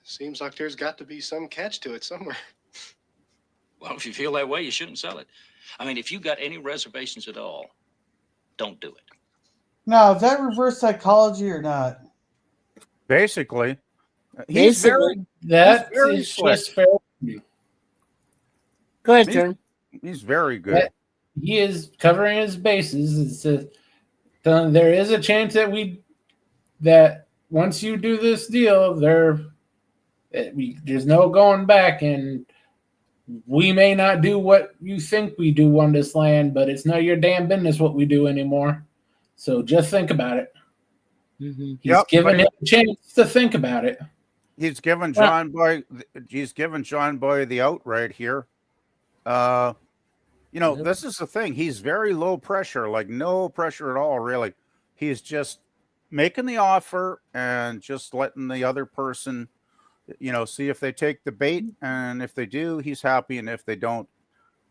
Seems like there's got to be some catch to it somewhere. Well, if you feel that way, you shouldn't sell it. I mean, if you got any reservations at all, don't do it. Now, is that reverse psychology or not? Basically, That's just fair. Go ahead, Turn. He's very good. He is covering his bases. There is a chance that once you do this deal, there's no going back, and we may not do what you think we do on this land, but it's none of your damn business what we do anymore. So just think about it. Mm-hmm. He's given him a chance to think about it. He's given John Boy the out right here. This is the thing. He's very low pressure, like no pressure at all, really. He's just making the offer and just letting the other person, see if they take the bait. And if they do, he's happy. And if they don't,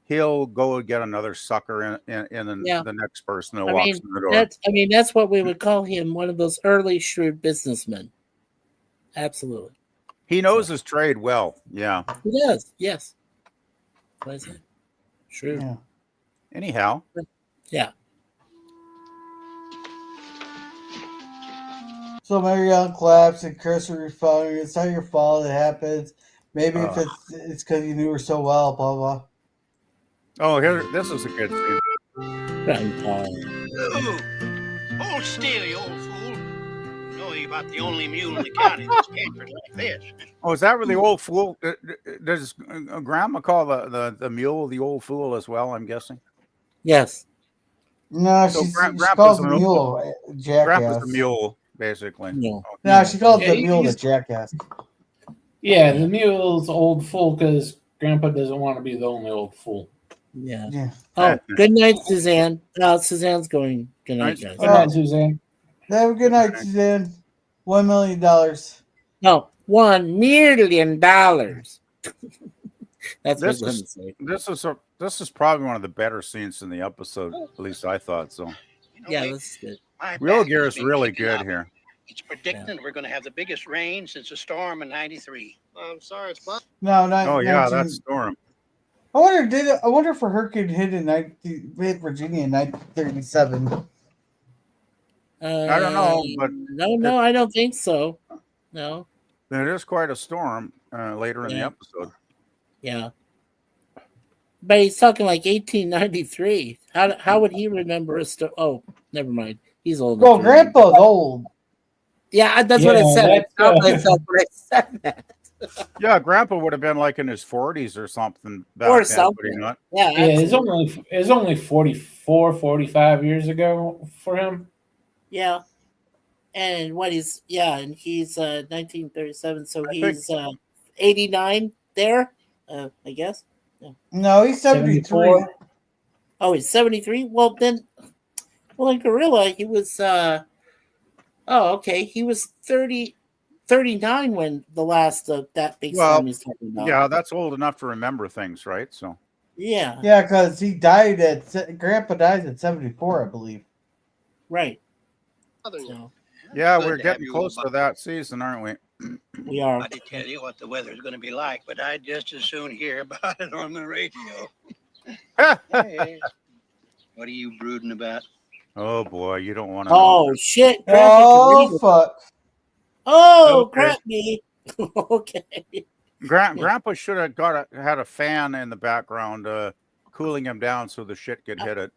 he'll go and get another sucker in the next person that walks in the door. That's what we would call him, one of those early shrewd businessmen. Absolutely. He knows his trade well. Yeah. He does. Yes. What is it? Shrewd. Yeah. Anyhow. Yeah. So Marianne collapsed and Chris are found. It's not your fault. It happens. Maybe if it's because you knew her so well. Blah blah. Oh, this is a good scene. Hold still, you old fool. Know you about the only mule in the county that's campered like this. Oh, is that really old fool? Does Grandma call the mule the old fool as well? I'm guessing. Yes. No, So she Grandpa's calls the mule jackass. Grandpa's the mule, basically. No, she calls the mule the jackass. Yeah, the mule's old fool because Grandpa doesn't want to be the only old fool. Yeah. Oh, good night, Suzanne. Suzanne's going. Good night, guys. Good night, Suzanne. Have a good night, Suzanne. $1 million. No, $1 million. That's what I'm saying. This is probably one of the better scenes in the episode. At least I thought so. Yeah, this is good. Real gear is really good here. It's predicting we're going to have the biggest rain since the storm in '93. I'm sorry, it's not. No, not. Oh yeah, that's storm. I wonder if a hurricane hit Virginia in 1937. I don't know, but no, I don't think so. No. It is quite a storm later in the episode. Yeah. But he's talking like 1893. How would he remember a storm? Oh, never mind. He's old. Well, Grandpa's old. Yeah, that's what I said. I said that. Yeah, Grandpa would have been like in his 40s or something. Or something. Not? Yeah, it's only 44, 45 years ago for him. Yeah. And he's 1937, so he's 89 there, I guess. Yeah. No, he's 73. Oh, he's 73? Well, in Gorilla, he was okay. He was 39 when the last that big storm he's talking about. Yeah, that's old enough to remember things, right? So yeah, because Grandpa died at 74, I believe. Right. So, yeah, we're getting close to that season, aren't we? We are. I did tell you what the weather's going to be like, but I'd just as soon hear about it on the radio. Hey. What are you brooding about? Oh boy, you don't want to know. Oh shit! Grandpa can read Oh it. fuck! Oh, Okay. crap me. Okay. Grandpa should have had a fan in the background, cooling him down so the shit could hit it.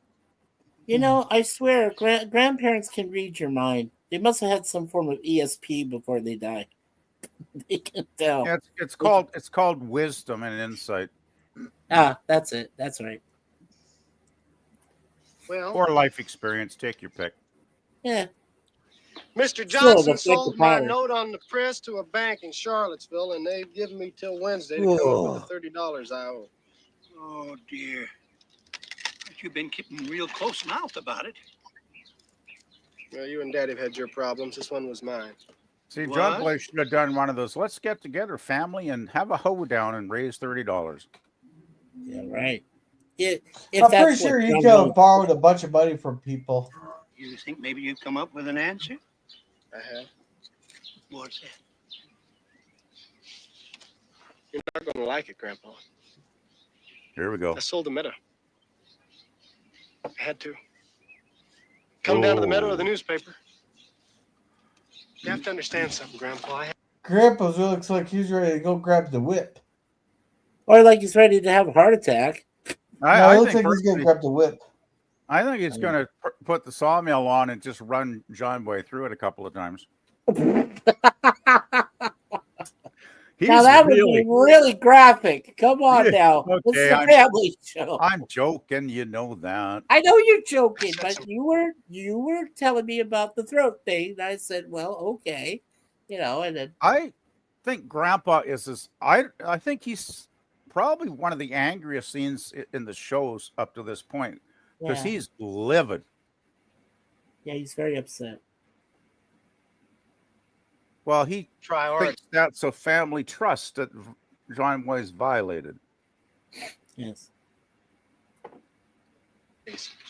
You know, I swear, grandparents can read your mind. They must have had some form of ESP before they die. They can tell. Yeah, it's called wisdom and insight. Ah, that's it. That's right. Well, Or life experience. Take your pick. Yeah. Mr. Still, Johnson the sold thicker my powder. note on the press to a bank in Charlottesville, and they've given me till Wednesday to come up with the $30 I owe. Oh, dear. But you've been keeping real close mouth about it. Well, you and Daddy have had your problems. This one was mine. See, What? John Boy should have done one of those. Let's get together, family, and have a hoedown and raise $30. Yeah, right. If I'm that's pretty sure what you John could have wants. borrowed a bunch of money from people. You think maybe you've come up with an answer? I have. What's that? You're not going to like it, Grandpa. Here we go. I sold the meadow. I had to. Come down to the meadow of the newspaper. You have to understand something, Grandpa. Grandpa's looks like he's ready to go grab the whip. Or like he's ready to have a heart attack. No, I it looks think like he's gonna grab the whip. I think he's going to put the sawmill on and just run John Boy through it a couple of times. Now that would be really graphic. Come on now. This is Okay, a family show. I'm joking, you know that. I know you're joking, but you were telling me about the throat thing. And I said, well, okay. You know, and then I think Grandpa I think he's probably one of the angriest scenes in the shows up to this point because Yeah. he's livid. Yeah, he's very upset. Well, he Try hard. thinks that's a family trust that John Boy's violated. Yes.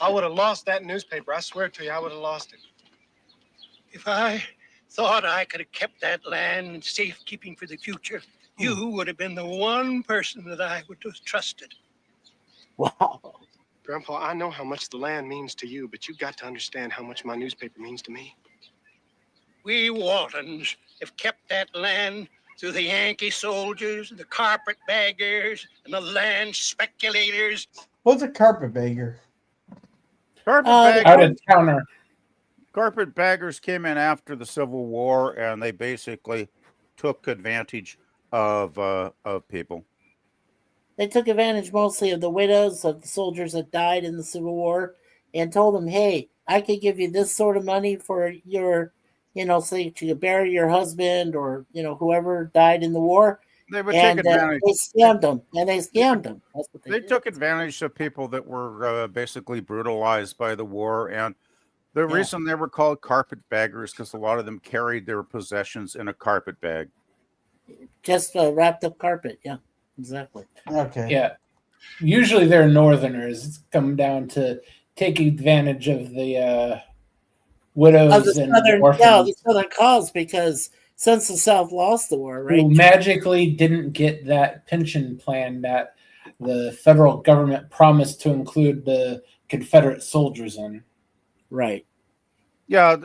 I would have lost that newspaper. I swear to you, I would have lost it. If I thought I could have kept that land in safekeeping for the future, you would have been the one person that I would have trusted. Wow. Grandpa, I know how much the land means to you, but you've got to understand how much my newspaper means to me. We Waltons have kept that land through the Yankee soldiers, the carpetbaggers, and the land speculators. What's a carpetbagger? Carpetbaggers came in after the Civil War, and they basically took advantage of people. They took advantage mostly of the widows of the soldiers that died in the Civil War and told them, hey, I could give you this sort of money for your, say to bury your husband or, whoever died in the war. They would take advantage. They scammed them, and they scammed them. That's what They took advantage of people that were basically brutalized by the war, and the reason they were called carpetbaggers because a lot of them carried their possessions in a carpet bag. Just wrapped up carpet, yeah, exactly. Okay. Yeah. Usually they're Northerners. It's come down to taking advantage of the widows Of the and Southern, orphans the Southern cause, because since the South lost the war, right? who magically didn't get that pension plan that the federal government promised to include the Confederate soldiers in. Right. Yeah,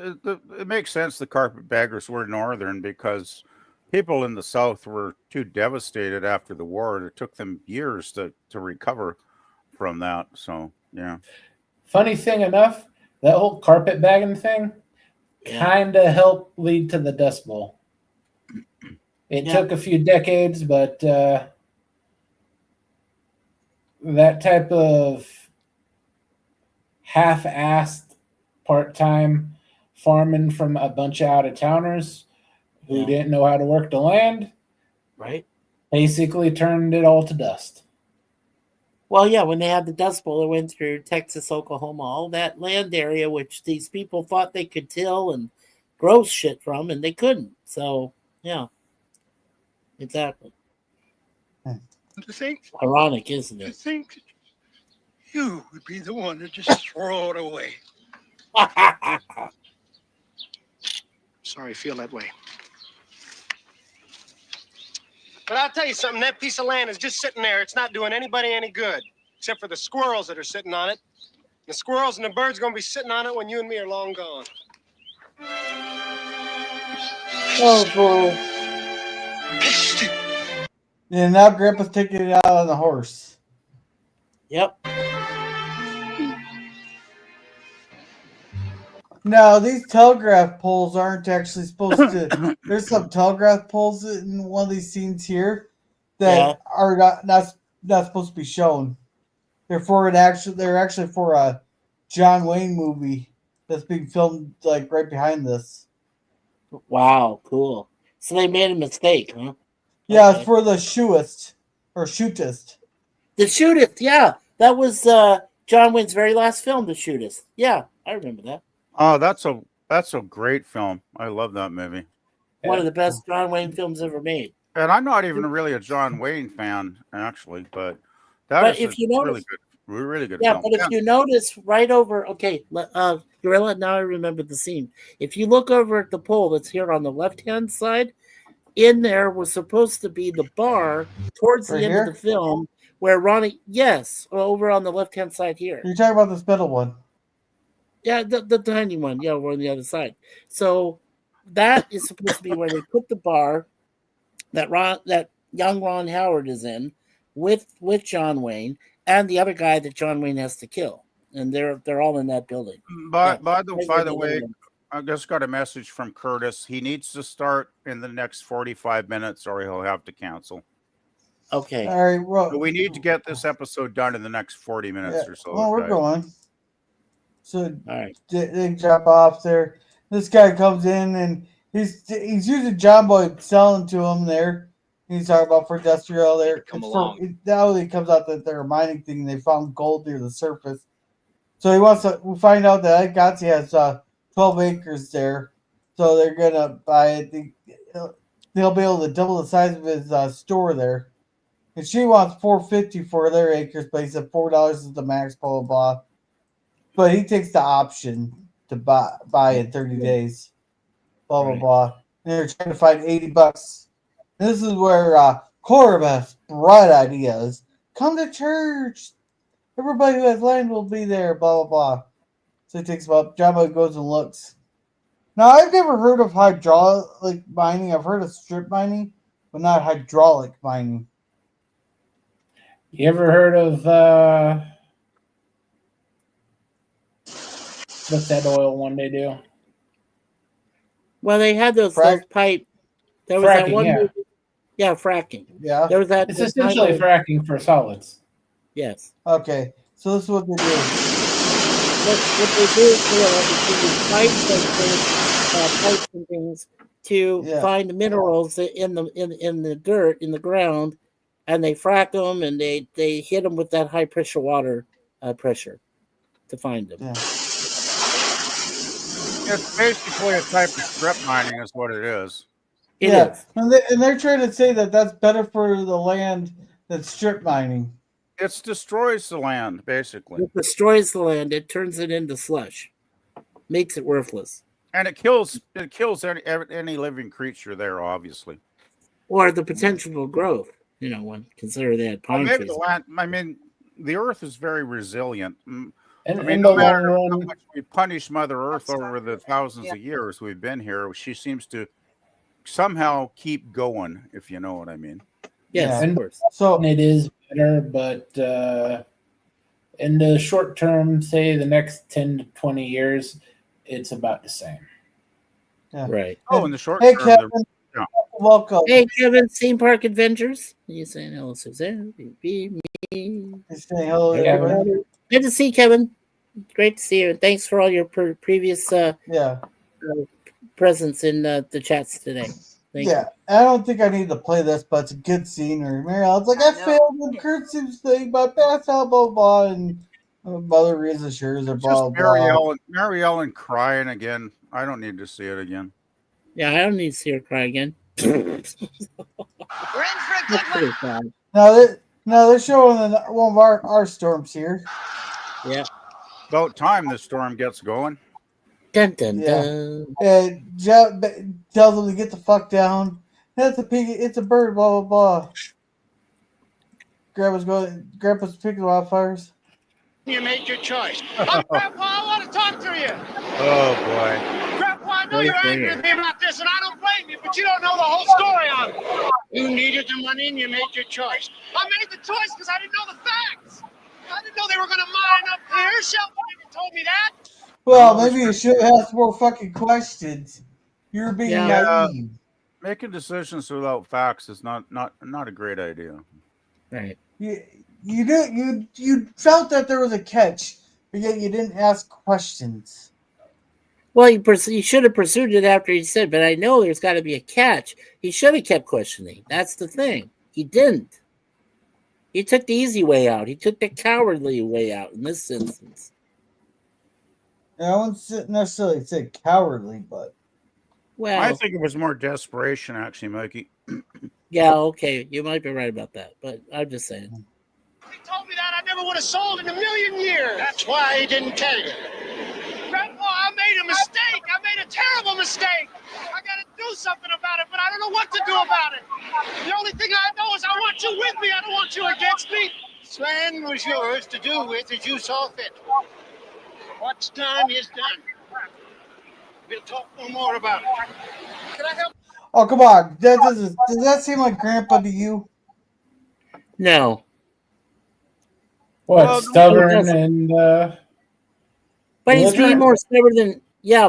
it makes sense the carpetbaggers were Northern because people in the South were too devastated after the war. It took them years to recover from that. So, yeah. Funny thing enough, that whole carpetbagging thing kind of helped lead to the Dust Bowl. It took a few decades, but that type of half-assed part-time farming from a bunch of out-of-towners who didn't know how to work the land, right, basically turned it all to dust. Well, yeah, when they had the Dust Bowl, it went through Texas, Oklahoma, all that land area, which these people thought they could till and grow shit from, and they couldn't. So, yeah, exactly. To think, ironic, isn't it? To think you would be the one to just throw it away. Sorry you feel that way. But I'll tell you something, that piece of land is just sitting there. It's not doing anybody any good, except for the squirrels that are sitting on it. The squirrels and the birds are going to be sitting on it when you and me are long gone. Oh boy. And now Grandpa's taking it out on the horse. Yep. Now, these telegraph poles aren't actually supposed to. There's some telegraph poles in one of these scenes here that Yeah. are not supposed to be shown. They're actually for a John Wayne movie that's being filmed like right behind this. Wow, cool. So they made a mistake, huh? Yeah, Okay. it's for the shootist or shootist. The Shootist, yeah. That was John Wayne's very last film, The Shootist. Yeah, I remember that. Oh, that's a great film. I love that movie. One of the best John Wayne films ever made. And I'm not even really a John Wayne fan, actually, but But is if a you notice, really good yeah, film. but if you notice right over, okay, Gorilla, now I remember the scene. If you look over at the pole that's here on the left-hand side, in there was supposed to be the bar towards the Right end here? of the film where Ronnie, yes, over on the left-hand side here. You're talking about this middle one. Yeah, the tiny one. Yeah, we're on the other side. So that is supposed to be where they put the bar that young Ron Howard is in with John Wayne and the other guy that John Wayne has to kill, and they're all in that building. By Yeah. the way, I just got a message from Curtis. He needs to start in the next 45 minutes, or he'll have to cancel. Okay. All right, well, So we need to get this episode done in the next 40 minutes or so. well, we're guys. going. So All right. they drop off there. This guy comes in and he's using John Boy selling to him there. He's talking about for industrial there. Now it comes out that they're a mining thing. They found gold near the surface. So he wants to. We find out that Agatsy has 12 acres there. So they're gonna buy it. They'll be able to double the size of his store there. And she wants $4.50 for their acres, but he said $4 is the max. Blah blah blah. But he takes the option to buy in 30 days. Blah blah blah. And they're trying to find $80. This is where Corbeth's bright idea is: come to church. Everybody who has land will be there. Blah blah blah. So he takes about. John Boy goes and looks. Now I've never heard of hydraulic mining. I've heard of strip mining, but not hydraulic mining. You ever heard of what's that oil one they do? Well, they had those pipe. There was Fracking, that one. yeah. Movie, yeah, fracking. Yeah. There was that. It's essentially fracking for solids. Yes. Okay, so this is what they do. What they do is they use pipes and things to find the minerals in the dirt in the ground, and they frack them and they hit them with that high pressure water pressure to find them. Yeah. It's basically a type of strip mining, is what it is. It is. And they're trying to say that that's better for the land than strip mining. It destroys the land, basically. It destroys the land. It turns it into slush, makes it worthless, and it kills any living creature there, obviously, or the potential growth. You know, when consider that palm maybe trees. the land. I mean, the Earth is very resilient. And I mean, in no the matter long how run, much we punish Mother Earth over the thousands of years we've been here, she seems to somehow keep going, if you know what I mean. Yes, of course. So it is better, but in the short term, say the next 10 to 20 years, it's about the same. Yeah. Right. Oh, in the short Hey, term, Kevin. yeah. Welcome. Hey, Kevin, Theme Park Adventures. You saying hello, Suzanne? Me. He's saying hello, Hey, everybody. Kevin. Good to see you, Kevin. Great to see you. And thanks for all your previous presence in the chats today. Thank you. I don't think I need to play this, but it's a good scenery. Mary Ellen's like, I failed with Kurtz's thing, but pass out, blah, blah, and Mother Teresa shares are blah, blah. Mary Ellen crying again. I don't need to see it again. Yeah, I don't need to see her cry again. We're in for a good one. Now they're showing one of our storms here. Yeah. About time the storm gets going. Dun, dun, dun. And Jeff tells them to get the fuck down. That's a pig. It's a bird. Blah blah blah. Grandpa's picking wildfires. You made your choice. Grandpa, I want to talk to you. Oh boy. Grandpa, I know Right you're angry there. with me about this, and I don't blame you, but you don't know the whole story on it. You needed the money, and you made your choice. I made the choice because I didn't know the facts. I didn't know they were going to mine up here. Shelby never told me that. Well, No maybe you should restriction. ask more fucking questions. You're being Yeah. naive. Making decisions without facts is not a great idea. Right. You felt that there was a catch, but yet you didn't ask questions. Well, he should have pursued it after he said, but I know there's got to be a catch. He should have kept questioning. That's the thing. He didn't. He took the easy way out. He took the cowardly way out in this instance. I wouldn't necessarily say cowardly, but Well, I think it was more desperation, actually, Mikey. yeah, okay, you might be right about that, but I'm just saying. If he told me that, I never would have sold in a million years. That's why he didn't tell you. Grandpa, I made a mistake. I made a terrible mistake. I got to do something about it, but I don't know what to do about it. The only thing I know is I want you with me. I don't want you against me. This land was yours to do with as you saw fit. What's done is done. We'll talk no more about it. Can I help? oh come on, does that seem like Grandpa to you? No. What, Well, stubborn and But he's being belligerent? more stubborn than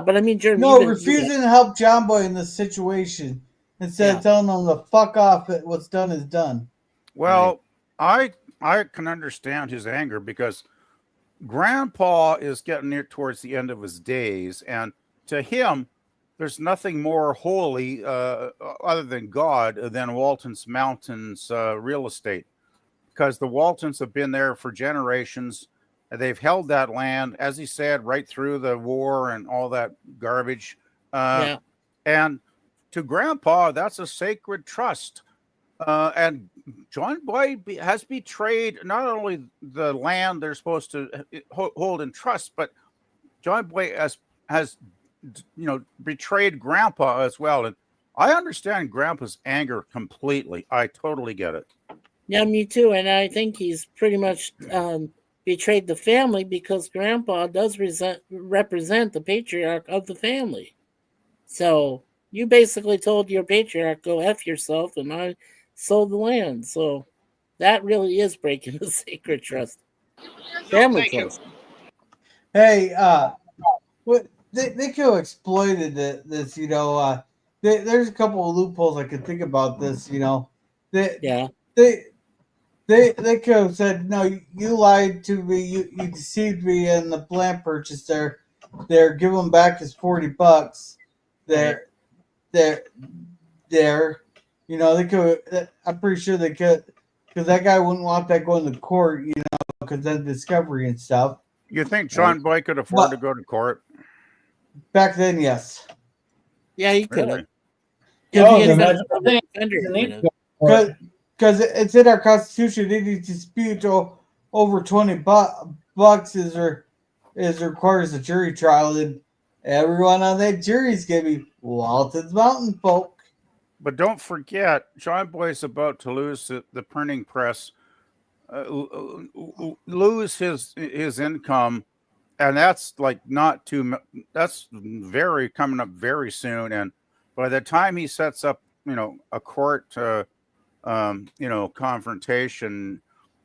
but I mean, Jeremy, No, refusing to help John Boy in this situation instead of telling him to fuck off. What's done is done. Well, I can understand his anger because Grandpa is getting near towards the end of his days, and to him, there's nothing more holy other than God than Waltons Mountains real estate, because the Waltons have been there for generations. They've held that land, as he said, right through the war and all that garbage. And to Grandpa, that's a sacred trust. And John Boy has betrayed not only the land they're supposed to hold in trust, but John Boy has betrayed Grandpa as well. And I understand Grandpa's anger completely. I totally get it. Yeah, me too. And I think he's pretty much betrayed the family because Grandpa does represent the patriarch of the family. So you basically told your patriarch, go F yourself, and I sold the land. So that really is breaking the sacred trust. Family trust. Hey, what they could have exploited this, there's a couple of loopholes I could think about this, They could have said, no, you lied to me, you deceived me in the land purchase there. Give him back his $40. They could. I'm pretty sure they could, because that guy wouldn't want that going to court, because then discovery and stuff. You think John Boy could afford to go to court? Back then, yes. Yeah, he could have. Because it's in our Constitution, any dispute over $20 is requires a jury trial, and everyone on that jury is going to be Waltons Mountain folk. But don't forget, John Boy's about to lose the printing press, lose his income, and that's like not too. That's very coming up very soon, and by the time he sets up, a court, confrontation,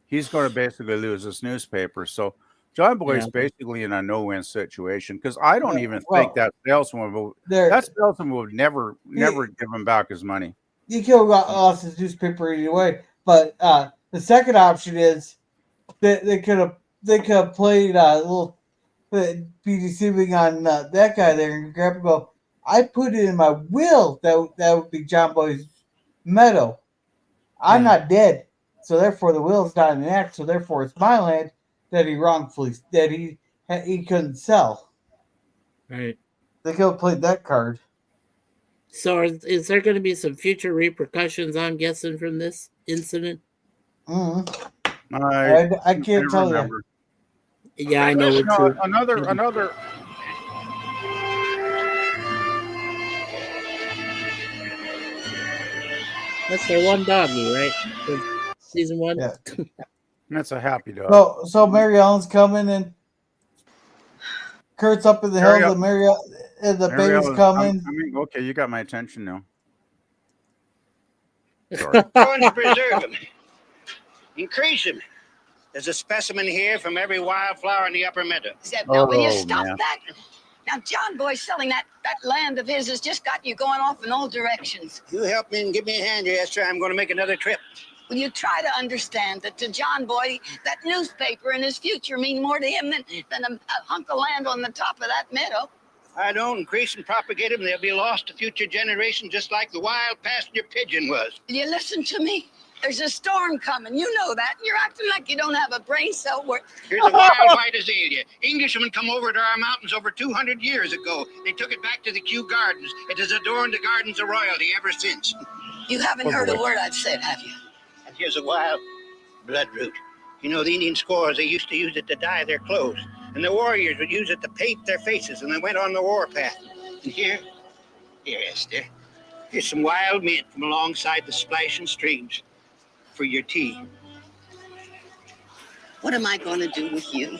he's going to basically lose his newspaper. So John Boy's basically in a no-win situation, because I don't even think that salesman would never give him back his money. He could have lost his newspaper anyway. But the second option is that they could have played a little, be deceiving on that guy there, and grab and go, I put it in my will that would be John Boy's meadow. I'm not dead, so therefore the will's not in act. So therefore it's my land that he couldn't sell. Right. They could have played that card. So is there going to be some future repercussions, I'm guessing, from this incident? I can't tell you. Yeah, I know it too. Another. That's their one doggy, right? For season 1. Yeah. That's a happy dog. So Mary Ellen's coming and Kurt's up in the hills and the baby's coming. Okay, you got my attention now. Sorry. Going to preserve them. Increase them. There's a specimen here from every wildflower in the upper meadow. Zeb, now will you Oh, stop man. that? Now, John Boy selling that land of his has just got you going off in all directions. You help me and give me a hand here, Esther. I'm going to make another trip. Will you try to understand that to John Boy, that newspaper and his future mean more to him than a hunk of land on the top of that meadow? I don't increase and propagate them. They'll be lost to future generations just like the wild passenger pigeon was. Will you listen to me? There's a storm coming. You know that. And you're acting like you don't have a brain cell work. Here's a wild white azalea. Englishmen come over to our mountains over 200 years ago. They took it back to the Kew Gardens. It has adorned the gardens of royalty ever since. You haven't heard a word I've said, have you? And here's a wild bloodroot. You know, the Indian squaws, they used to use it to dye their clothes. And the warriors would use it to paint their faces, and they went on the warpath. And here, Esther, here's some wild mint from alongside the splashing streams for your tea. What am I going to do with you?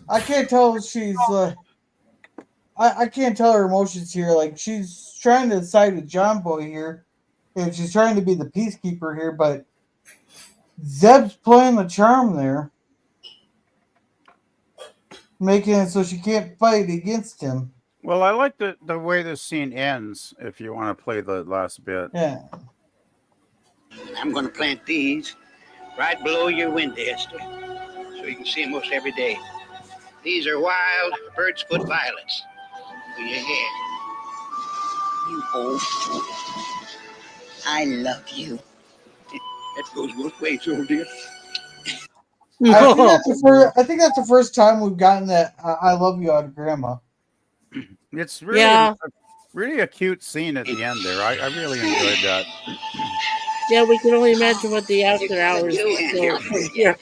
I can't tell if she's I can't tell her emotions here. Like she's trying to side with John Boy here, and she's trying to be the peacekeeper here, but Zeb's playing the charm there, making it so she can't fight against him. Well, I like the way this scene ends. If you want to play the last bit. Yeah. I'm going to plant these right below your window, Esther, so you can see them most every day. These are wild bird's foot violets for your hair. You old fool. I love you. That goes both ways, old dear. I think that's the first time we've gotten that "I love you" out of Grandma. It's really, really a cute scene at the end there. I really enjoyed that. Yeah, we can only imagine what the after hours will from here.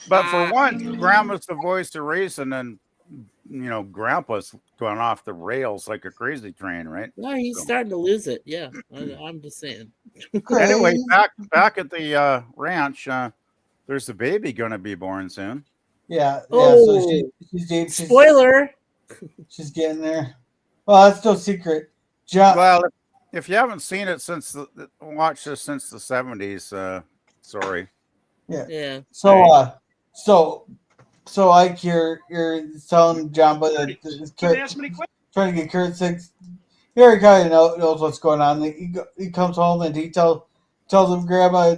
But for one, Grandma's the voice of reason, and Grandpa's going off the rails like a crazy train, right? No, he's starting to lose it. Yeah, I'm just saying. Anyway, back at the ranch, there's a baby going to be born soon. Yeah. Oh, So spoiler. She's getting there. Well, that's no secret. Well, if you haven't seen it watched this since the 70s, sorry. Yeah. So Ike here, you're telling John, but trying to get Kurt sick. He already kind of knows what's going on. He comes home and he tells him Grandma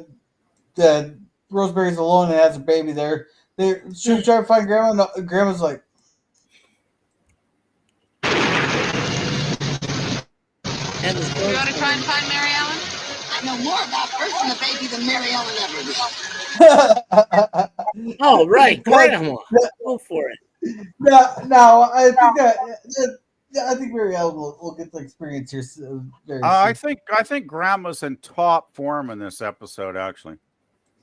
that Rosemary's alone and has a baby there. They should try to find Grandma. No, Grandma's like, You want to try and find Mary Ellen? I know more about her and the baby than Mary Ellen ever will. Oh, right, Grandma. Go for it. No, I think Mary Ellen will get the experience here very soon. I think Grandma's in top form in this episode, actually.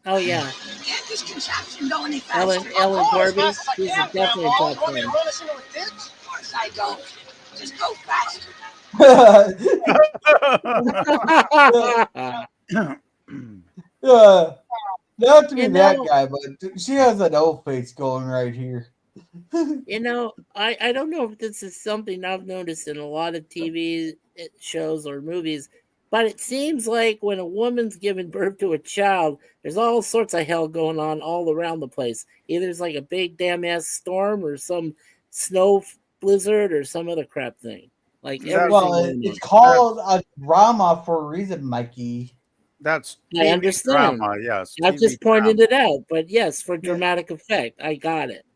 Oh yeah. Can't this contraption go any faster? Ellen Corby, she's definitely a top form. Of course I don't. Just go faster. Not to be that guy, but she has an old face going right here. I don't know if this is something I've noticed in a lot of TV shows or movies, but it seems like when a woman's giving birth to a child, there's all sorts of hell going on all around the place. Either it's like a big damn ass storm or some snow blizzard or some other crap thing. Like it's called a drama for a reason, Mikey. That's I understand. Drama, yes. I just pointed it out, but yes, for dramatic effect, I got it.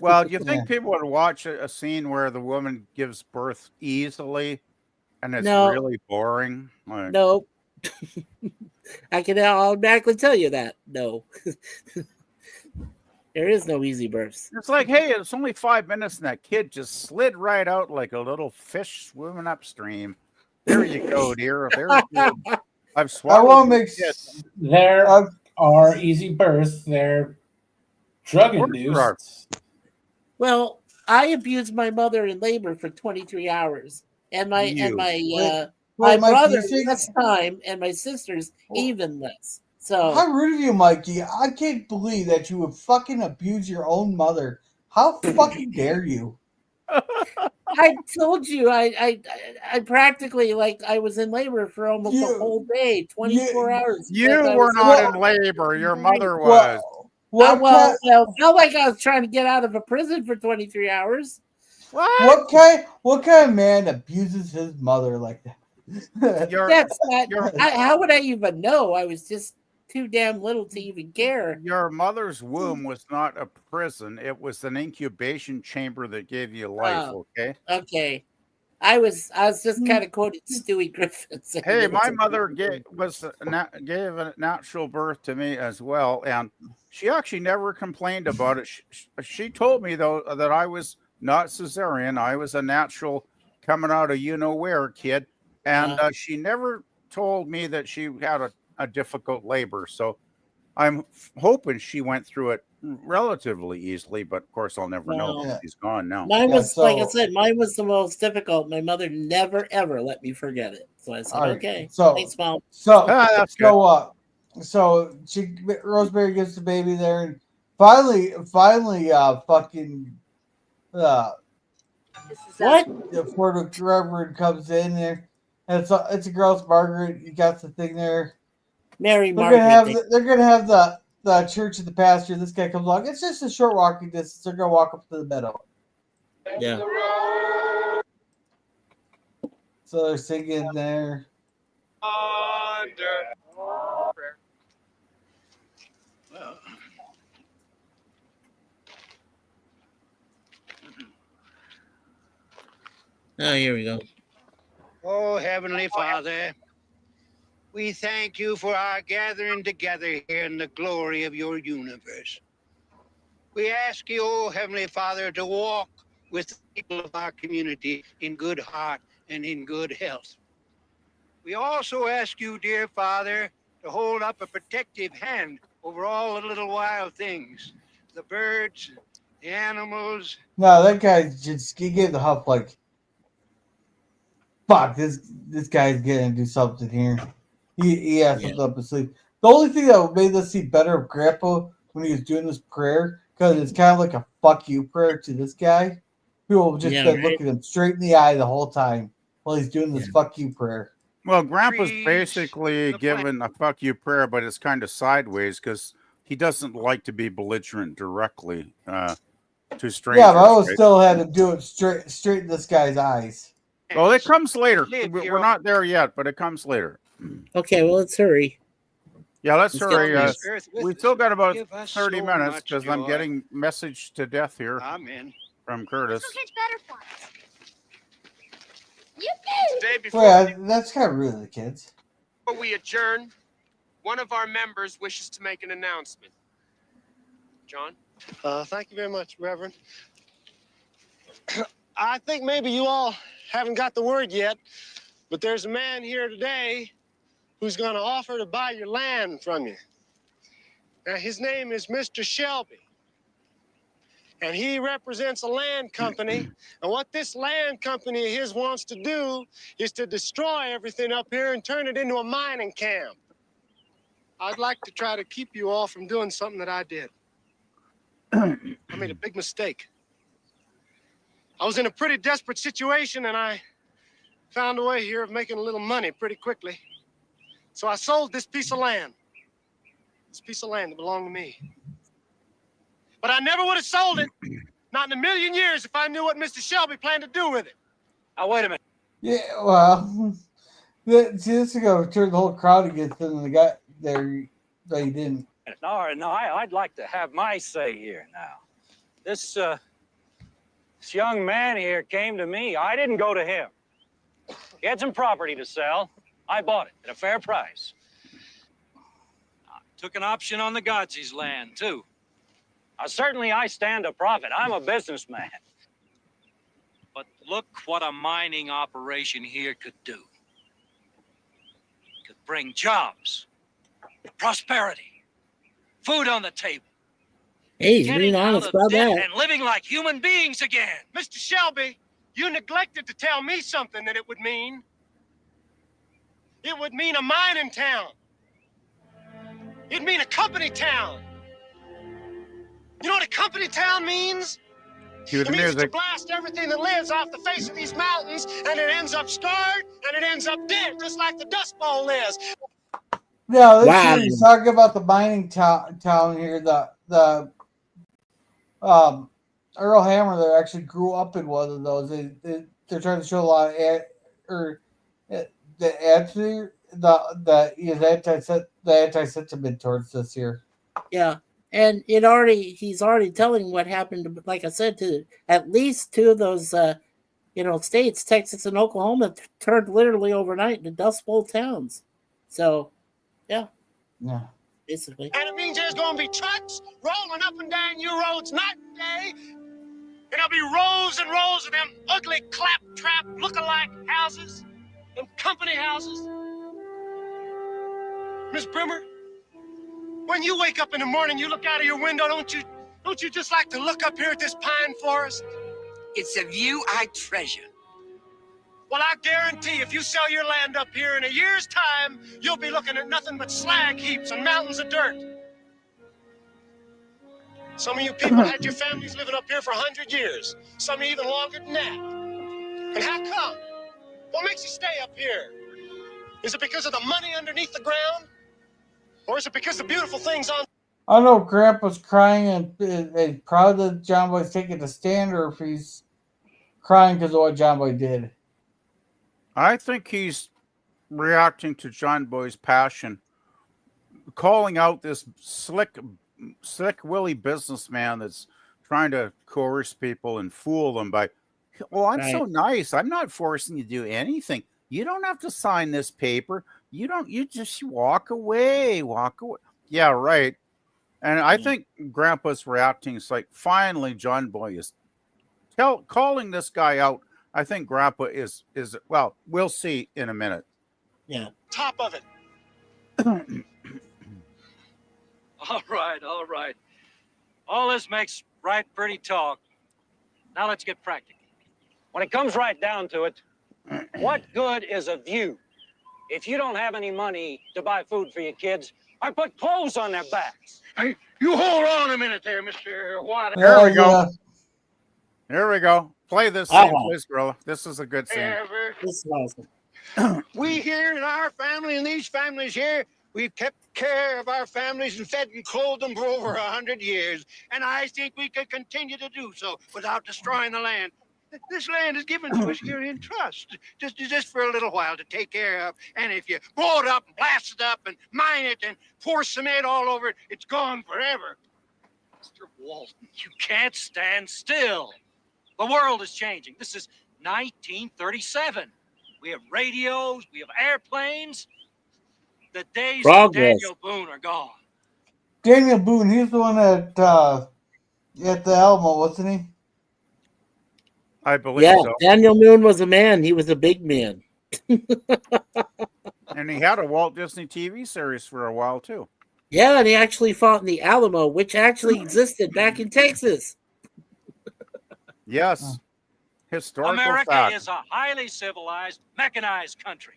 Well, do you think people would watch a scene where the woman gives birth easily, and it's really boring? Like, no, I can automatically tell you that. No, there is no easy births. It's like, hey, it's only 5 minutes, and that kid just slid right out like a little fish swimming upstream. There you go, dear. I've swallowed. There are easy births. They're drug induced. Well, I abused my mother in labor for 23 hours, and my brother less time, and my sisters even less. So how rude of you, Mikey. I can't believe that you would fucking abuse your own mother. How fucking dare you? I told you, I practically, like, I was in labor for almost a whole day, 24 hours. You were not in labor. Your mother was. Well, felt like I was trying to get out of a prison for 23 hours. What kind of man abuses his mother like that? That's not. How would I even know? I was just too damn little to even care. Your mother's womb was not a prison. It was an incubation chamber that gave you life. Okay. Okay. I was just kind of quoting Stewie Griffin. Hey, my mother gave a natural birth to me as well, and she actually never complained about it. She told me though that I was not cesarean. I was a natural coming out of you know where kid, and she never told me that she had a difficult labor. So I'm hoping she went through it relatively easily, but of course I'll never know. Yeah. She's gone now. Mine was, like I said, mine was the most difficult. My mother never ever let me forget it. So I said, okay. Thanks, Mom. So Rosemary gets the baby there, and finally, fucking what? The Florida Reverend comes in there, and it's a girl. It's Margaret. You got the thing there. Mary They're Margaret. They're gonna have the church at the pasture. This guy comes along. It's just a short walking distance. They're gonna walk up to the meadow. Yeah. So they're singing there. Oh, here we go. Oh, Heavenly Father, we thank you for our gathering together here in the glory of your universe. We ask you, oh Heavenly Father, to walk with the people of our community in good heart and in good health. We also ask you, dear Father, to hold up a protective hand over all the little wild things, the birds, the animals. No, that guy he gave the huff like, fuck, this guy's gonna do something here. He has something up his sleeve. The only thing that made us see better of Grandpa when he was doing this prayer, because it's kind of like a fuck you prayer to this guy. People have just been looking him straight in the eye the whole time while he's doing this fuck you prayer. Well, Grandpa's basically giving a fuck you prayer, but it's kind of sideways because he doesn't like to be belligerent directly to strangers. Yeah, but I would still had to do it straight in this guy's eyes. Well, it comes later. We're not there yet, but it comes later. Okay, well, let's hurry. Yeah, let's hurry. We still got about 30 minutes because I'm getting message to death here from Curtis. Well, that's kind of rude of the kids. Before we adjourn, one of our members wishes to make an announcement. John? Thank you very much, Reverend. I think maybe you all haven't got the word yet, but there's a man here today who's going to offer to buy your land from you. Now, his name is Mr. Shelby, and he represents a land company, and what this land company of his wants to do is to destroy everything up here and turn it into a mining camp. I'd like to try to keep you all from doing something that I did. I made a big mistake. I was in a pretty desperate situation, and I found a way here of making a little money pretty quickly. So I sold this piece of land. This piece of land that belonged to me. But I never would have sold it, not in a million years, if I knew what Mr. Shelby planned to do with it. Now, wait a minute. Yeah, well, see, this is going to turn the whole crowd against him, and the guy there, but he didn't. No, I'd like to have my say here now. This young man here came to me. I didn't go to him. He had some property to sell. I bought it at a fair price. I took an option on the Godsey's land, too. Certainly I stand to profit. I'm a businessman. But look what a mining operation here could do. It could bring jobs, prosperity, food on the table. Hey, he's being honest about that. And living like human beings again. Mr. Shelby, you neglected to tell me something that it would mean. It would mean a mining town. It'd mean a company town. You know what a company town means? Cue the It means to music. blast everything that lives off the face of these mountains, and it ends up scarred, and it ends up dead, just like the Dust Bowl is. Yeah, this Wow. year he's talking about the mining town here. The Earl Hammer there actually grew up in one of those. They're trying to show a lot of the anti-sentiment towards this year. Yeah. And he's already telling what happened, like I said, to at least two of those states, Texas and Oklahoma, turned literally overnight into Dust Bowl towns. So yeah, basically. And it means there's going to be trucks rolling up and down your roads night and day. And there'll be rows and rows of them ugly claptrap look-alike houses, them company houses. Miss Brimmer, when you wake up in the morning, you look out of your window, don't you just like to look up here at this pine forest? It's a view I treasure. Well, I guarantee if you sell your land up here in a year's time, you'll be looking at nothing but slag heaps and mountains of dirt. Some of you people had your families living up here for 100 years. Some even longer than that. And how come? What makes you stay up here? Is it because of the money underneath the ground? Or is it because the beautiful things on... I don't know if Grandpa's crying and proud that John Boy's taking a stand, or if he's crying because of what John Boy did. I think he's reacting to John Boy's passion, calling out this slick Willie businessman that's trying to coerce people and fool them by, I'm so nice. I'm not forcing you to do anything. You don't have to sign this paper. You just walk away. Yeah, right. And I think Grandpa's reacting. It's like, finally, John Boy is calling this guy out. I think Grandpa is well, we'll see in a minute. Yeah. Top of it. All right. All this makes right pretty talk. Now let's get practical. When it comes right down to it, what good is a view if you don't have any money to buy food for your kids or put clothes on their backs? Hey, you hold on a minute there, Mr. Watt. There we go. There we go. Play this scene, please, Gorilla. This is a good scene. This is awesome. We here in our family and these families here, we've kept care of our families and fed and clothed them for over 100 years. And I think we could continue to do so without destroying the land. This land is given to us here in trust, just for a little while to take care of. And if you blow it up and blast it up and mine it and pour cement all over it, it's gone forever. Mr. Walton, you can't stand still. The world is changing. This is 1937. We have radios, we have airplanes. The days of Daniel Boone are gone. Daniel Boone, he's the one at the Alamo, wasn't he? I believe so. Daniel Boone was a man. He was a big man. And he had a Walt Disney TV series for a while, too. Yeah, and he actually fought in the Alamo, which actually existed back in Texas. Yes. Historical America fact. is a highly civilized, mechanized country.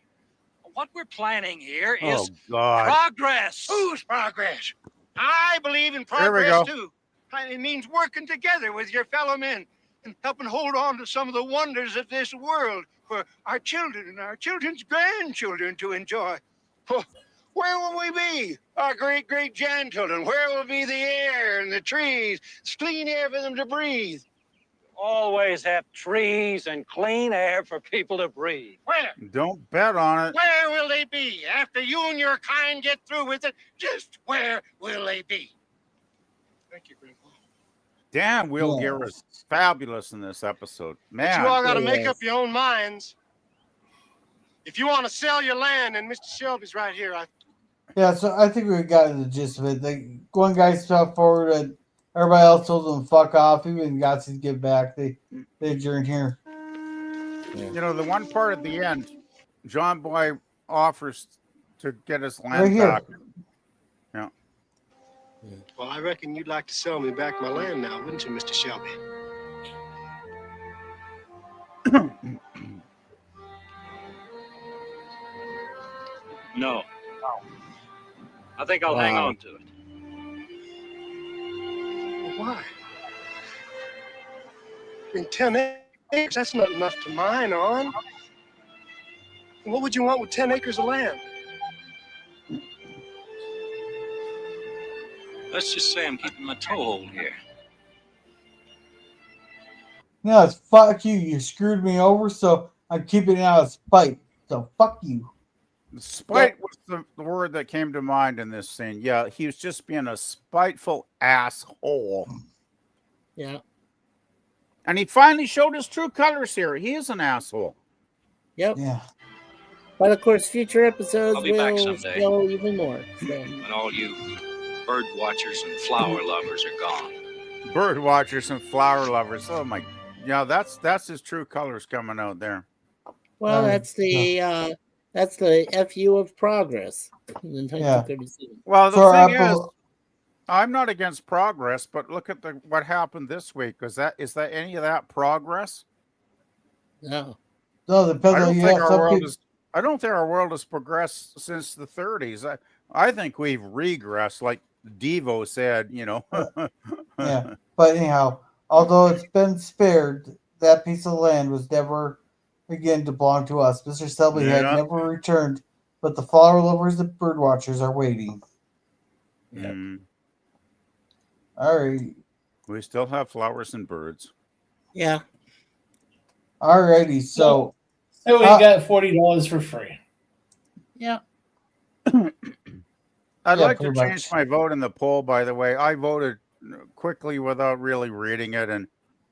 What we're planning here is progress. Whose progress? I believe in There we progress, go. too. It means working together with your fellow men and helping hold on to some of the wonders of this world for our children and our children's grandchildren to enjoy. Where will we be? Our great-great-grandchildren. Where will be the air and the trees? It's clean air for them to breathe. Always have trees and clean air for people to breathe. Where? Don't bet on it. Where will they be? After you and your kind get through with it, just where will they be? Thank you, Grandpa. Dan Will Gear is fabulous in this episode. Man. But you all got to make up your own minds. If you want to sell your land, and Mr. Shelby's right here. Yeah, so I think we got the gist of it. One guy stepped forward and everybody else told them fuck off. Even got to give back. They adjourned here. You know, the one part at the end, John Boy offers to get his land Right here. back. Yeah. Well, I reckon you'd like to sell me back my land now, wouldn't you, Mr. Shelby? No. I think I'll hang on to it. Why? I mean, 10 acres, that's not enough to mine on. What would you want with 10 acres of land? Let's just say I'm keeping my toehold here. No, it's fuck you. You screwed me over, so I'm keeping it out of spite. So fuck you. Spite was the word that came to mind in this scene. Yeah, he was just being a spiteful asshole. Yeah. And he finally showed his true colors here. He is an asshole. Yep. Yeah. But of course, future episodes I'll be back will someday. show even more. So. When all you bird watchers and flower lovers are gone. Bird watchers and flower lovers. Oh my, yeah, that's his true colors coming out there. Well, that's the FU of progress in 1937. Well, the thing is, I'm not against progress, but look at what happened this week. Is that any of that progress? No. No, depends on I don't think our world has progressed since the 30s. I think we've regressed, like Devo said, you know. Yeah, but anyhow, although it's been spared, that piece of land was never again to belong to us. Mr. Selby had never returned, but the flower lovers and bird watchers are waiting. Yep. All right. We still have flowers and birds. Yeah. All righty, so we got $40 for free. Yeah. I'd like to change my vote in the poll, by the way. I voted quickly without really reading it, and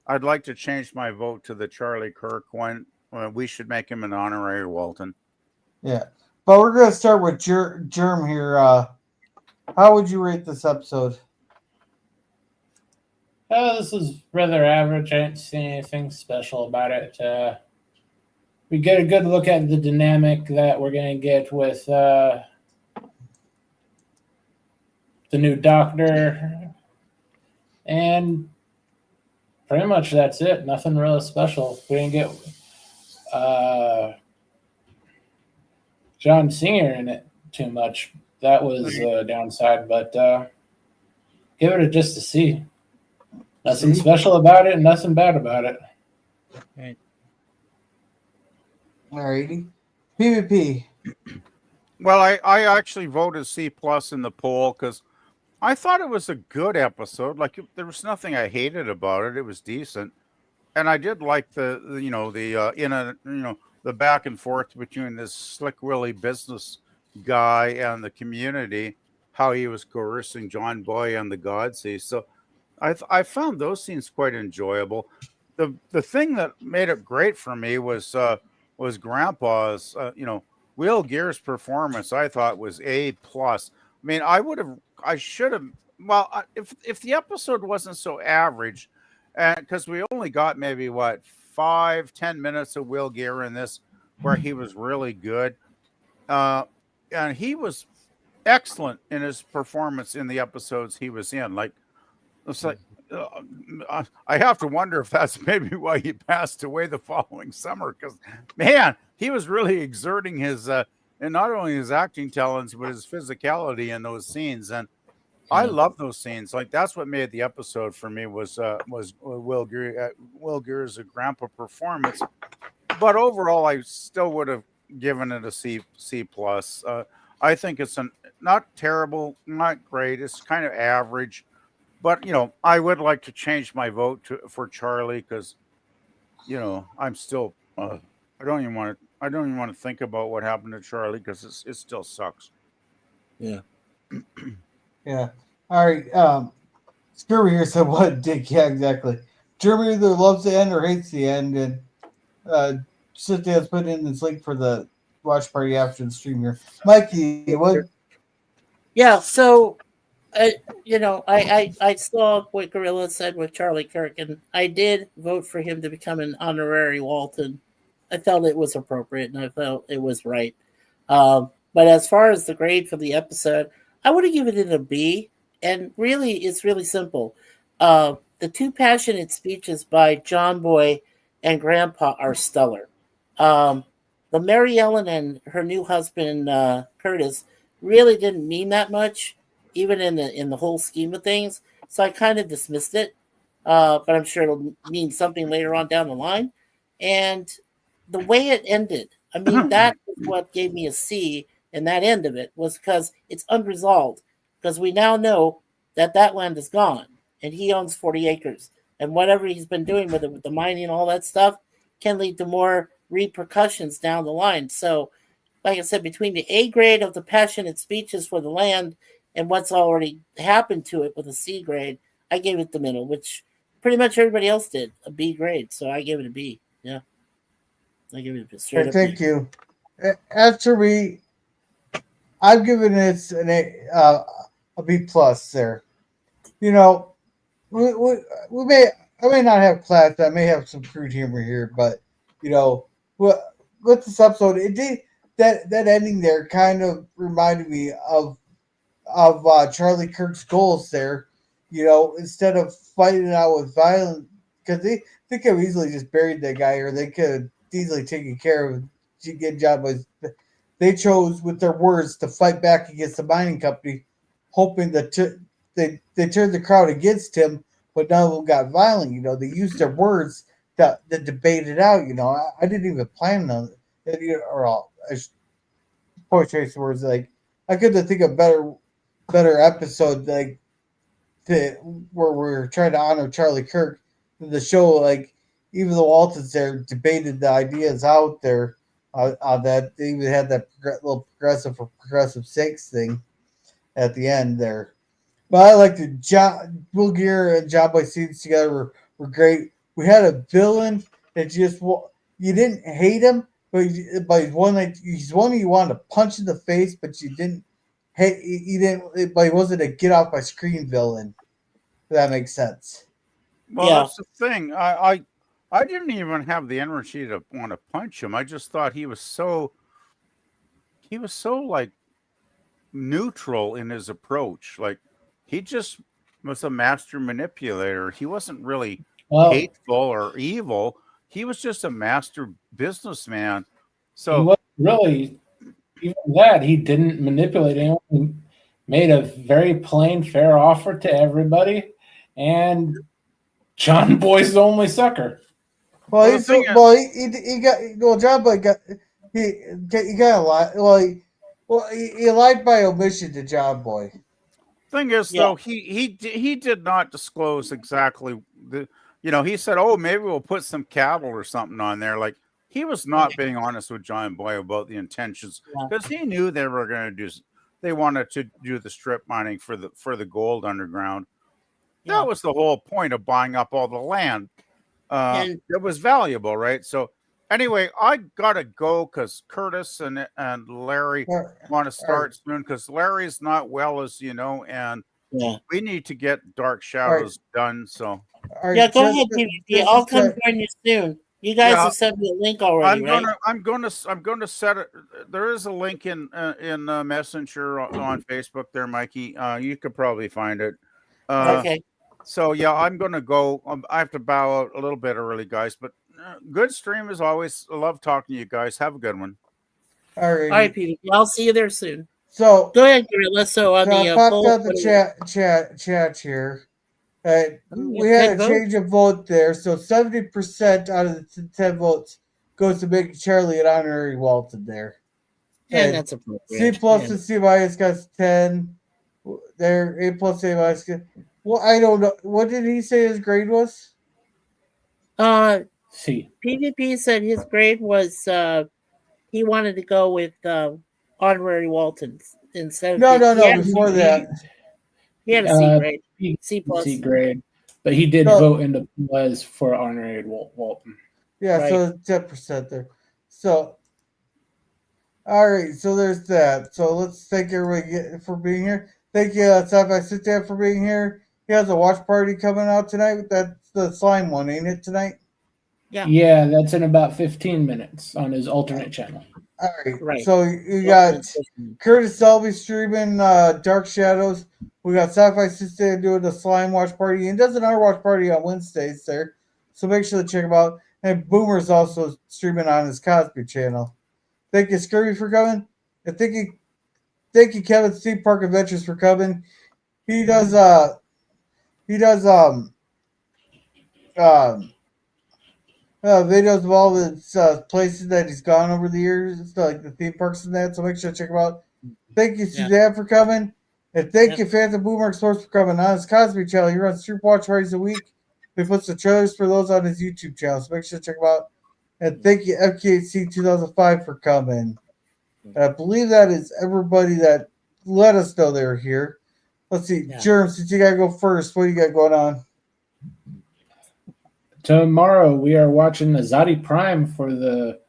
I'd like to change my vote to the Charlie Kirk one. We should make him an honorary Walton. Yeah. But we're going to start with Germ here. How would you rate this episode? This is rather average. I didn't see anything special about it. We get a good look at the dynamic that we're going to get with the new doctor. And pretty much that's it. Nothing really special. We didn't get John Singer in it too much. That was a downside, but give it just to see. Nothing special about it, nothing bad about it. Right. Alrighty. PvP. Well, I actually voted C+ in the poll because I thought it was a good episode. Like, there was nothing I hated about it. It was decent. And I did like the back and forth between this Slick Willie business guy and the community, how he was coercing John Boy and the Godsey. So I found those scenes quite enjoyable. The thing that made it great for me was Grandpa's, Will Gear's performance. I thought was A+. I mean, I should have. Well, if the episode wasn't so average, because we only got maybe 5-10 minutes of Will Gear in this, where he was really good, and he was excellent in his performance in the episodes he was in. Like, it's like I have to wonder if that's maybe why he passed away the following summer. Because man, he was really exerting his and not only his acting talents but his physicality in those scenes. And I love those scenes. Like, that's what made the episode for me was Will Gear's grandpa performance. But overall, I still would have given it a C+. I think it's not terrible, not great. It's kind of average. But, I would like to change my vote for Charlie because, I'm still I don't even want to think about what happened to Charlie because it still sucks. Yeah. Yeah. All right. Screwy here said what Dick? Yeah, exactly. Jeremy either loves the end or hates the end, and Cynthia's put in this link for the watch party after the stream here. Mikey, what? Yeah. So. I saw what Gorilla said with Charlie Kirk, and I did vote for him to become an honorary Walton. I felt it was appropriate, and I felt it was right. But as far as the grade for the episode, I would have given it a B. And really, it's really simple. The two passionate speeches by John Boy and Grandpa are stellar. The Mary Ellen and her new husband, Curtis, really didn't mean that much, even in the whole scheme of things. So I kind of dismissed it. But I'm sure it'll mean something later on down the line. And the way it ended, I mean, that is what gave me a C. And that end of it was because it's unresolved. Because we now know that that land is gone, and he owns 40 acres. And whatever he's been doing with the mining and all that stuff can lead to more repercussions down the line. So, like I said, between the A grade of the passionate speeches for the land and what's already happened to it with a C grade, I gave it the middle, which pretty much everybody else did, a B grade. So I gave it a B. Yeah. I give it a straight Okay, up thank B. you. After me, I've given it a B plus there. You know, we may I may not have class. I may have some crude humor here, but you know, with this episode, it did that ending there kind of reminded me of Charlie Kirk's goals there. You know, instead of fighting it out with violence, because they could have easily just buried that guy, or they could have easily taken care of get job with. They chose with their words to fight back against the mining company, hoping that they turned the crowd against him, but none of them got violent. You know, they used their words to debate it out. You know, I didn't even plan on it, I should probably trace the words like I couldn't think of better episode like to where we're trying to honor Charlie Kirk. The show, like even the Waltons there debated the ideas out there on that. They even had that little progressive for progressive sakes thing at the end there. But I like the Will Gear and John Boy scenes together were great. We had a villain that just you didn't hate him, but he's one you wanted to punch in the face, but you didn't hate. You didn't, but he wasn't a get off my screen villain. If that makes sense. Well, Yeah. that's the thing. I didn't even have the energy to want to punch him. I just thought he was so like neutral in his approach. Like he just was a master manipulator. He wasn't really Well, hateful or evil. He was just a master businessman. he So was really, even that, he didn't manipulate anyone. He made a very plain, fair offer to everybody, and John Boy's the only sucker. Well, Well, the thing is, he got John Boy got he got a lot. He lied by omission to John Boy. thing is, Yeah. though, he did not disclose exactly the. You know, he said, "Oh, maybe we'll put some cattle or something on there." Like he was not being honest with John Boy about the intentions Yeah. because he knew they were going to do. They wanted to do the strip mining for the gold underground. Yeah. That was the whole point of buying up all the land. And It was valuable, right? So anyway, I gotta go because Curtis and Larry want to start soon because Larry's not well, as you know, and yeah. we need to get Dark Shadows done. So Yeah, go ahead, PvP. I'll come join you soon. You guys yeah, have sent me a link already, right? I'm gonna set it. There is a link in Messenger on Facebook there, Mikey. You could probably find it. Okay. So yeah, I'm gonna go. I have to bow out a little bit early, guys. But good stream as always. I love talking to you guys. Have a good one. All All right, PvP. I'll see you there soon. So go ahead, Gorilla. So on I the popped poll, out the chat here. We ten had a votes? change of vote there, so 70% out of the 10 votes goes to making Charlie an honorary Walton there. And that's appropriate. C plus Yeah. and C minus got 10. There, A plus, A minus. Well, I don't know. What did he say his grade was? C. PvP said his grade was he wanted to go with honorary Waltons instead of No. Yeah, Before that, he had a C grade, C plus. C grade, but he did vote in the was for honorary Walton. yeah, Right. so 10% there. So, all right, so there's that. So let's thank everybody for being here. Thank you, Sci-Fi Sit Down, for being here. He has a watch party coming out tonight. That's the slime one, ain't it, tonight? Yeah, that's in about 15 minutes on his alternate channel. All right. Right. So you got Curtis Selby streaming Dark Shadows. We got Sci-Fi Sister doing the slime watch party, and does another watch party on Wednesdays there. So make sure to check him out. And Boomer's also streaming on his Cosby channel. Thank you, Scurvy, for coming. And thank you, thank you, Kevin Theme Park Adventures, for coming. He does um videos of all the places that he's gone over the years, like the theme parks and that. So make sure to check him out. Thank you, Suzanne, for coming. And thank you, fans of Boomerang Sports, for coming on his Cosby channel. He runs 3 watch parties a week. He puts the trailers for those on his YouTube channel. So make sure to check him out. And thank you, FKHC 2005, for coming. And I believe that is everybody that let us know they're here. Let's see, Germ, since you got to go first, what do you got going on? Tomorrow we are watching Azadi Prime for the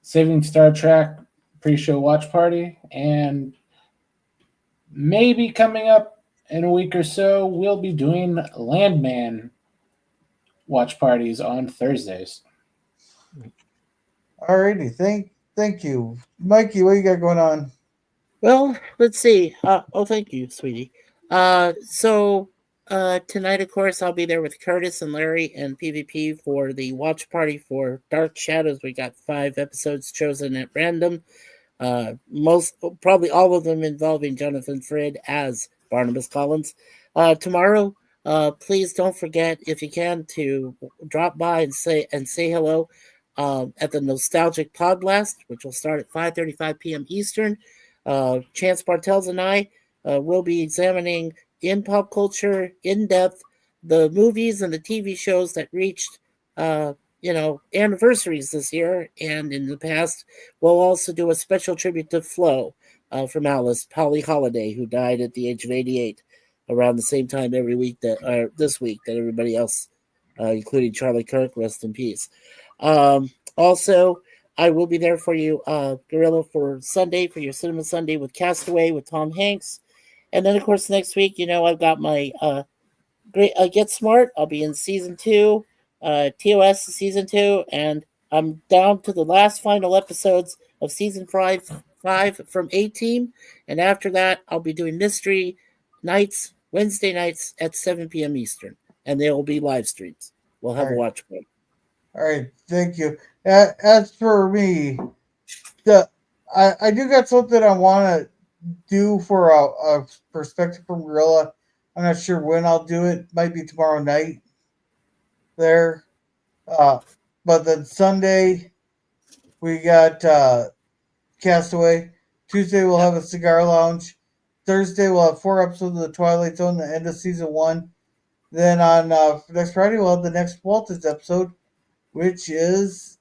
Saving Star Trek pre-show watch party, and maybe coming up in a week or so we'll be doing Landman watch parties on Thursdays. Alrighty, thank you, Mikey. What you got going on? Well, let's see. Thank you, sweetie. So tonight, of course, I'll be there with Curtis and Larry and PvP for the watch party for Dark Shadows. We got 5 episodes chosen at random. Probably all of them involving Jonathan Frid as Barnabas Collins. Tomorrow, please don't forget, if you can, to drop by and say hello at the Nostalgic Pod Blast, which will start at 5:35 p.m. Eastern. Chance Bartels and I will be examining in pop culture, in depth, the movies and the TV shows that reached, anniversaries this year and in the past. We'll also do a special tribute to Flo from Alice, Polly Holiday, who died at the age of 88, around the same time this week that everybody else, including Charlie Kirk, rest in peace. Also, I will be there for you, Gorilla, for Sunday, for your Cinema Sunday with Castaway with Tom Hanks. And then, of course, next week, I've got my Get Smart. I'll be in Season 2, TOS Season 2, and I'm down to the last final episodes of Season 5 from A-Team. And after that, I'll be doing Mystery Nights, Wednesday nights at 7 p.m. Eastern. And there will be live streams. We'll have a watch party. All right, thank you. As for me, I do got something I want to do for a perspective from Gorilla. I'm not sure when I'll do it. Might be tomorrow night. There, but then Sunday we got Castaway. Tuesday we'll have a cigar lounge. Thursday we'll have 4 episodes of The Twilight Zone, the end of season 1. Then on next Friday we'll have the next Waltons episode, which is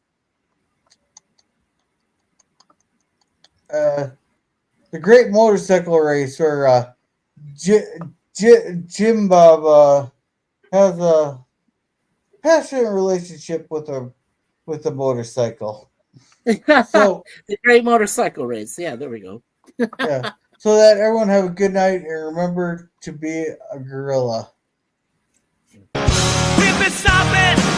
the Great Motorcycle Race, where Jim Bob has a passionate relationship with a motorcycle. So the Great Motorcycle Race. Yeah, there we go. Yeah. So that everyone have a good night, and remember to be a gorilla. We've been stopping